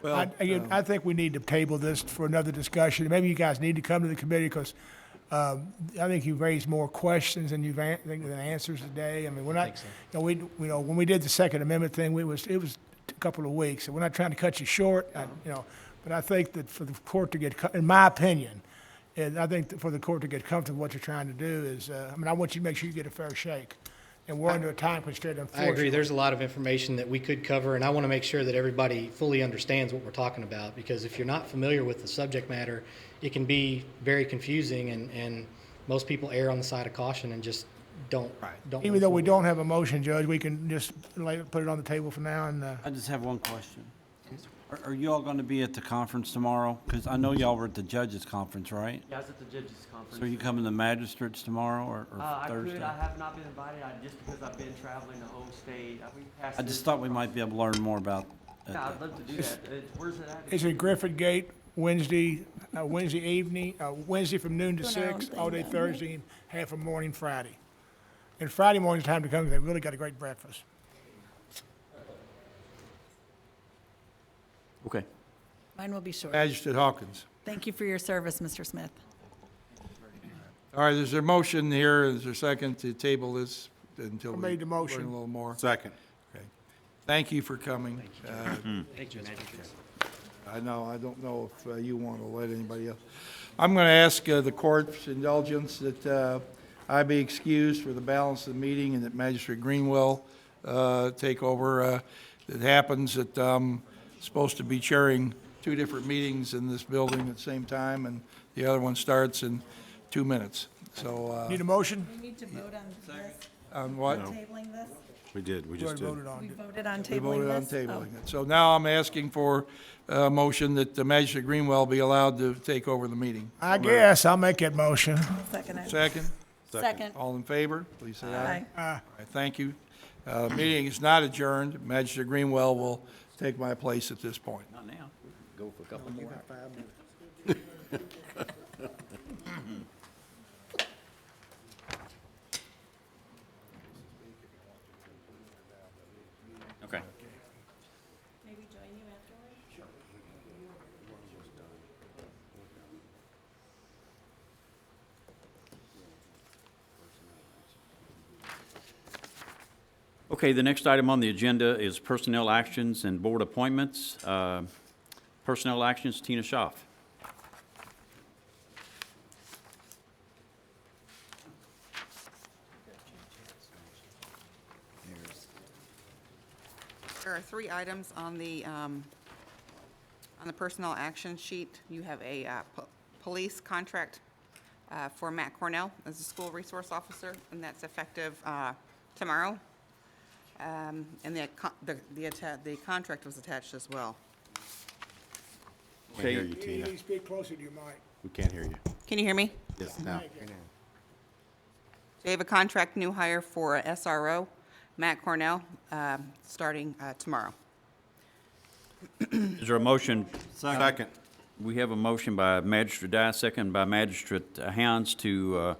[SPEAKER 1] Well,
[SPEAKER 11] I think we need to table this for another discussion. Maybe you guys need to come to the committee because I think you've raised more questions than than answers today. I mean, we're not, when we did the Second Amendment thing, it was a couple of weeks. And we're not trying to cut you short, but I think that for the court to get, in my opinion, and I think that for the court to get comfortable with what you're trying to do is, I want you to make sure you get a fair shake. And we're under a time constraint,
[SPEAKER 20] I
[SPEAKER 11] unfortunately.
[SPEAKER 20] agree. There's a lot of information that we could cover, and I want to make sure that everybody fully understands what we're talking about, because if you're not familiar with the subject matter, it can be very confusing, and most people err on the side of caution and just don't.
[SPEAKER 11] Even though we don't have a motion, Judge, we can just put it on the table for now and.
[SPEAKER 7] I just have one question. Are you all going to be at the conference tomorrow? Because I know y'all were at the judges' conference, right?
[SPEAKER 21] Yeah, I was at the judges' conference.
[SPEAKER 7] So are you coming to magistrates tomorrow or Thursday?
[SPEAKER 21] I have not been invited, just because I've been traveling the whole state.
[SPEAKER 7] I just thought we might be able to learn more about it.
[SPEAKER 21] Yeah, I'd love to do that. Where's it at?
[SPEAKER 11] It's at Griffith Gate, Wednesday evening, Wednesday from noon to 6, all day Thursday, and half a morning Friday. And Friday morning's time to come, because they've really got a great breakfast.
[SPEAKER 14] Okay.
[SPEAKER 12] Mine will be short.
[SPEAKER 1] Magistrate Hawkins.
[SPEAKER 12] Thank you for your service, Mr. Smith.
[SPEAKER 1] All right, is there a motion here, is there a second to table this until
[SPEAKER 11] I
[SPEAKER 1] we
[SPEAKER 11] made the motion.
[SPEAKER 1] learn a little more?
[SPEAKER 2] Second.
[SPEAKER 1] Okay. Thank you for coming.
[SPEAKER 21] Thank you, Magistrate.
[SPEAKER 1] I don't know if you want to let anybody else. I'm going to ask the court's indulgence that I be excused for the balance of the meeting and that Magistrate Greenwell take over. It happens that I'm supposed to be chairing two different meetings in this building at the same time, and the other one starts in 2 minutes. So,
[SPEAKER 11] Need a motion?
[SPEAKER 12] We need to vote on this,
[SPEAKER 1] on what?
[SPEAKER 12] tabling this?
[SPEAKER 2] We did, we
[SPEAKER 11] We
[SPEAKER 2] just did.
[SPEAKER 11] voted on
[SPEAKER 12] We
[SPEAKER 11] it.
[SPEAKER 12] voted on
[SPEAKER 1] We
[SPEAKER 12] tabling
[SPEAKER 1] voted on
[SPEAKER 12] this?
[SPEAKER 1] tabling it. So now I'm asking for a motion that the Magistrate Greenwell be allowed to take over the meeting.
[SPEAKER 11] I guess I'll make that motion.
[SPEAKER 12] Second. it.
[SPEAKER 1] Second?
[SPEAKER 12] Second.
[SPEAKER 1] All in favor, please say aye.
[SPEAKER 12] Aye.
[SPEAKER 1] All right, thank you. Meeting is not adjourned. Magistrate Greenwell will take my place at this point.
[SPEAKER 14] Not now. Go for a couple more. Okay.
[SPEAKER 12] Maybe join you afterwards? Sure.
[SPEAKER 14] Okay, the next item on the agenda is personnel actions and board appointments. Personnel actions, Tina Schaaf.
[SPEAKER 5] There are 3 items on the personnel action sheet. You have a police contract for Matt Cornell as a school resource officer, and that's effective tomorrow. And the contract was attached as well.
[SPEAKER 2] Can't hear you, Tina.
[SPEAKER 11] You need to speak closer to your mic.
[SPEAKER 2] We can't hear you.
[SPEAKER 5] Can you hear me?
[SPEAKER 2] Yes, now.
[SPEAKER 5] They have a contract new hire for SRO, Matt Cornell, starting tomorrow.
[SPEAKER 14] Is there a motion?
[SPEAKER 2] Second.
[SPEAKER 14] We have a motion by Magistrate Dye, second by Magistrate Hounds to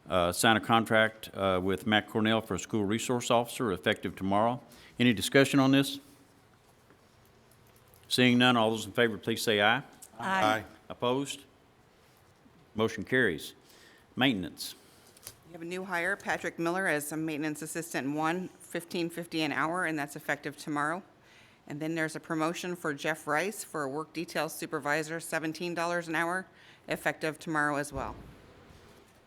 [SPEAKER 14] sign a contract with Matt Cornell for a school resource officer effective tomorrow. Any discussion on this? Seeing none, all those in favor, please say aye.
[SPEAKER 2] Aye.
[SPEAKER 14] Opposed? Motion carries. Maintenance.
[SPEAKER 5] You have a new hire, Patrick Miller, as a maintenance assistant 1, $15.50 an hour, and that's effective tomorrow. And then there's a promotion for Jeff Rice for a work detail supervisor, $17 an hour, effective tomorrow as well.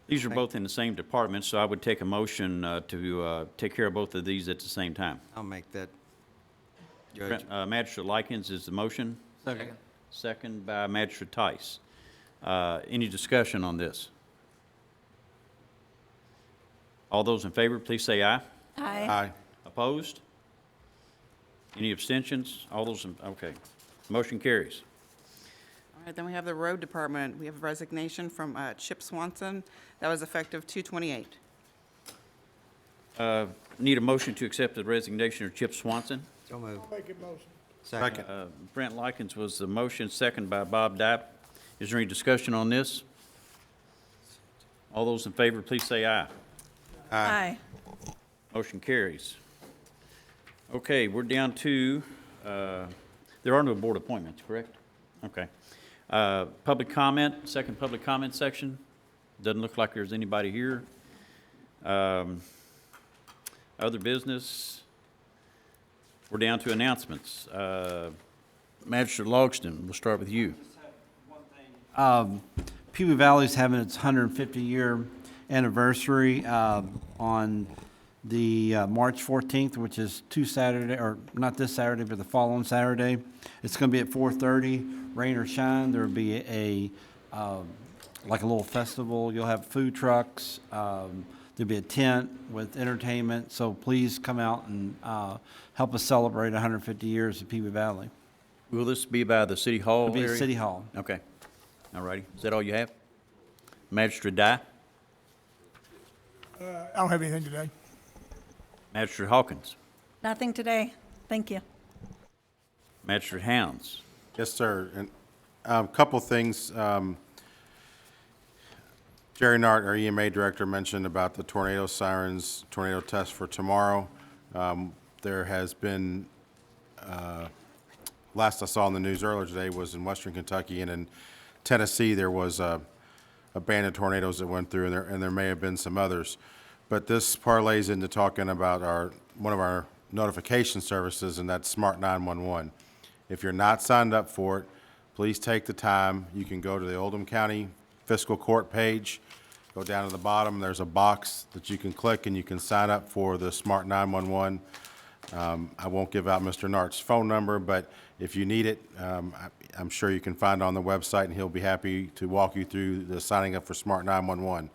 [SPEAKER 14] These are both in the same department, so I would take a motion to take care of both of these at the same time.
[SPEAKER 18] I'll make that, Judge.
[SPEAKER 14] Magistrate Likens is the motion.
[SPEAKER 20] Second.
[SPEAKER 14] Second by Magistrate Tice. Any discussion on this? All those in favor, please say aye.
[SPEAKER 2] Aye.
[SPEAKER 14] Opposed? Any abstentions? All those, okay. Motion carries.
[SPEAKER 5] All right, then we have the road department. We have a resignation from Chip Swanson. That was effective 2/28.
[SPEAKER 14] Need a motion to accept the resignation of Chip Swanson.
[SPEAKER 18] So moved.
[SPEAKER 11] Make it motion.
[SPEAKER 18] Second.
[SPEAKER 14] Brent Likens was the motion, second by Bob Dapp. Is there any discussion on this? All those in favor, please say aye.
[SPEAKER 12] Aye.
[SPEAKER 14] Motion carries. Okay, we're down to, there are no board appointments, correct? Okay. Public comment, second public comment section. Doesn't look like there's anybody here. Other business. We're down to announcements. Magistrate Logston, we'll start with you.
[SPEAKER 7] Pee Wee Valley's having its 150-year anniversary on the March 14th, which is or not this Saturday, but the following Saturday. It's going to be at 4:30, rain or shine. There'll be like a little festival. You'll have food trucks. There'll be a tent with entertainment. So please come out and help us celebrate 150 years of Pee Wee Valley.
[SPEAKER 14] Will this be by the City Hall
[SPEAKER 7] It'll be
[SPEAKER 14] area?
[SPEAKER 7] at City Hall.
[SPEAKER 14] Okay. All righty. Is that all you have? Magistrate Dye?
[SPEAKER 11] I don't have anything today.
[SPEAKER 14] Magistrate Hawkins?
[SPEAKER 12] Nothing today. Thank you.
[SPEAKER 14] Magistrate Hounds?
[SPEAKER 2] Yes, sir. And a couple things. Jerry Nart, our EMA director, mentioned about the tornado sirens, tornado test for tomorrow. There has been, last I saw in the news earlier today was in Western Kentucky and in Tennessee, there was a band of tornadoes that went through, and there may have been some others. But this parlays into talking about one of our notification services, and that's Smart 911. If you're not signed up for it, please take the time. You can go to the Oldham County Fiscal Court page, go down to the bottom, there's a box that you can click and you can sign up for the Smart 911. I won't give out Mr. Nart's phone number, but if you need it, I'm sure you can find it on the website, and he'll be happy to walk you through the signing up for Smart 911.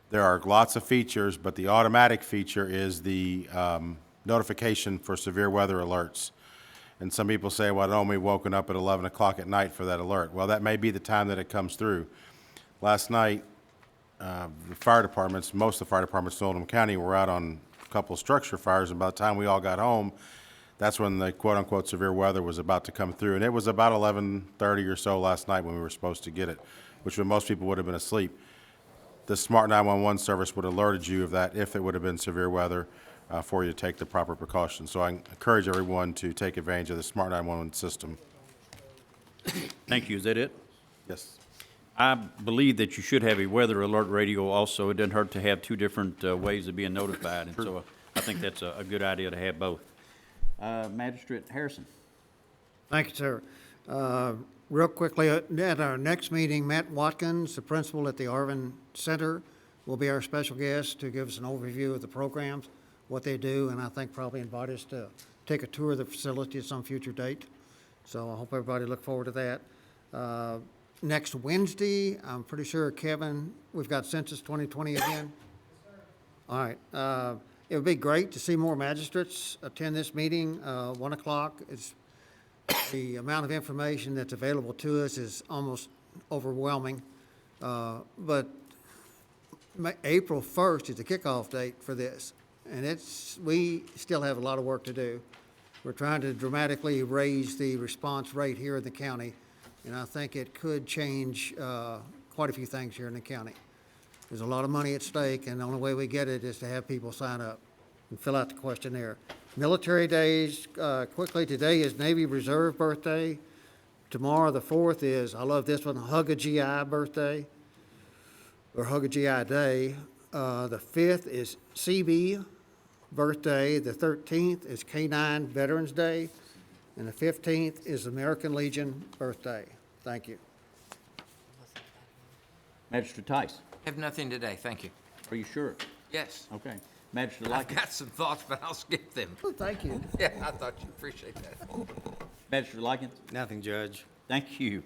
[SPEAKER 2] There are lots of features, but the automatic feature is the notification for severe weather alerts. And some people say, well, I'd only woken up at 11 o'clock at night for that alert. Well, that may be the time that it comes through. Last night, the fire departments, most of the fire departments in Oldham County were out on a couple of structure fires, and by the time we all got home, that's when the quote-unquote severe weather was about to come through. And it was about 11:30 or so last night when we were supposed to get it, which when most people would have been asleep. The Smart 911 service would have alerted you of that if it would have been severe weather for you to take the proper precautions. So I encourage everyone to take advantage of the Smart 911 system.
[SPEAKER 14] Thank you. Is that it?
[SPEAKER 2] Yes.
[SPEAKER 14] I believe that you should have a weather alert radio also. It doesn't hurt to have two different ways of being notified, and so I think that's a good idea to have both. Magistrate Harrison.
[SPEAKER 3] Thank you, sir. Real quickly, at our next meeting, Matt Watkins, the principal at the Arvin Center, will be our special guest to give us an overview of the programs, what they do, and I think probably invite us to take a tour of the facility at some future date. So I hope everybody look forward to that. Next Wednesday, I'm pretty sure, Kevin, we've got Census 2020 again. All right. It would be great to see more magistrates attend this meeting. 1 o'clock. The amount of information that's available to us is almost overwhelming. But April 1st is the kickoff date for this, and we still have a lot of work to do. We're trying to dramatically raise the response rate here in the county, and I think it could change quite a few things here in the county. There's a lot of money at stake, and the only way we get it is to have people sign up and fill out the questionnaire. Military days, quickly, today is Navy Reserve birthday. Tomorrow, the 4th, is, I love this one, Hug a GI birthday, or Hug a GI Day. The 5th is CB birthday. The 13th is K-9 Veterans Day. And the 15th is American Legion birthday. Thank you.
[SPEAKER 14] Magistrate Tice,
[SPEAKER 8] I have nothing today, thank you.
[SPEAKER 14] are you sure?
[SPEAKER 8] Yes,
[SPEAKER 14] Okay. Magistrate
[SPEAKER 8] I've
[SPEAKER 14] Likens.
[SPEAKER 8] got some thoughts, but I'll skip them.
[SPEAKER 3] Well, thank you.
[SPEAKER 8] Yeah, I thought you'd appreciate that.
[SPEAKER 14] Magistrate Likens.
[SPEAKER 18] Nothing, Judge.
[SPEAKER 14] Thank you.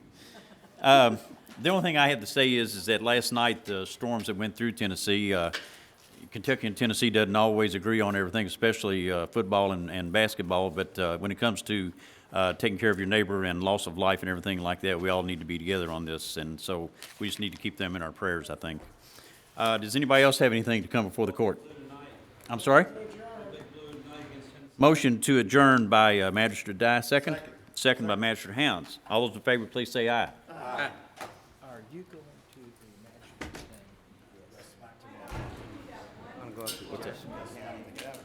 [SPEAKER 14] The only thing I have to say is that last night, the storms that went through Tennessee, Kentucky and Tennessee doesn't always agree on everything, especially football and basketball, but when it comes to taking care of your neighbor and loss of life and everything like that, we all need to be together on this, and so we just need to keep them in our prayers, I think. Does anybody else have anything to come before the court? I'm sorry? Motion to adjourn by Magistrate Dye, second? Second by Magistrate Hounds. All those in favor, please say aye.
[SPEAKER 8] Aye.
[SPEAKER 1] Are you going to the magistrate thing?
[SPEAKER 18] I'm going to.
[SPEAKER 14] What's that?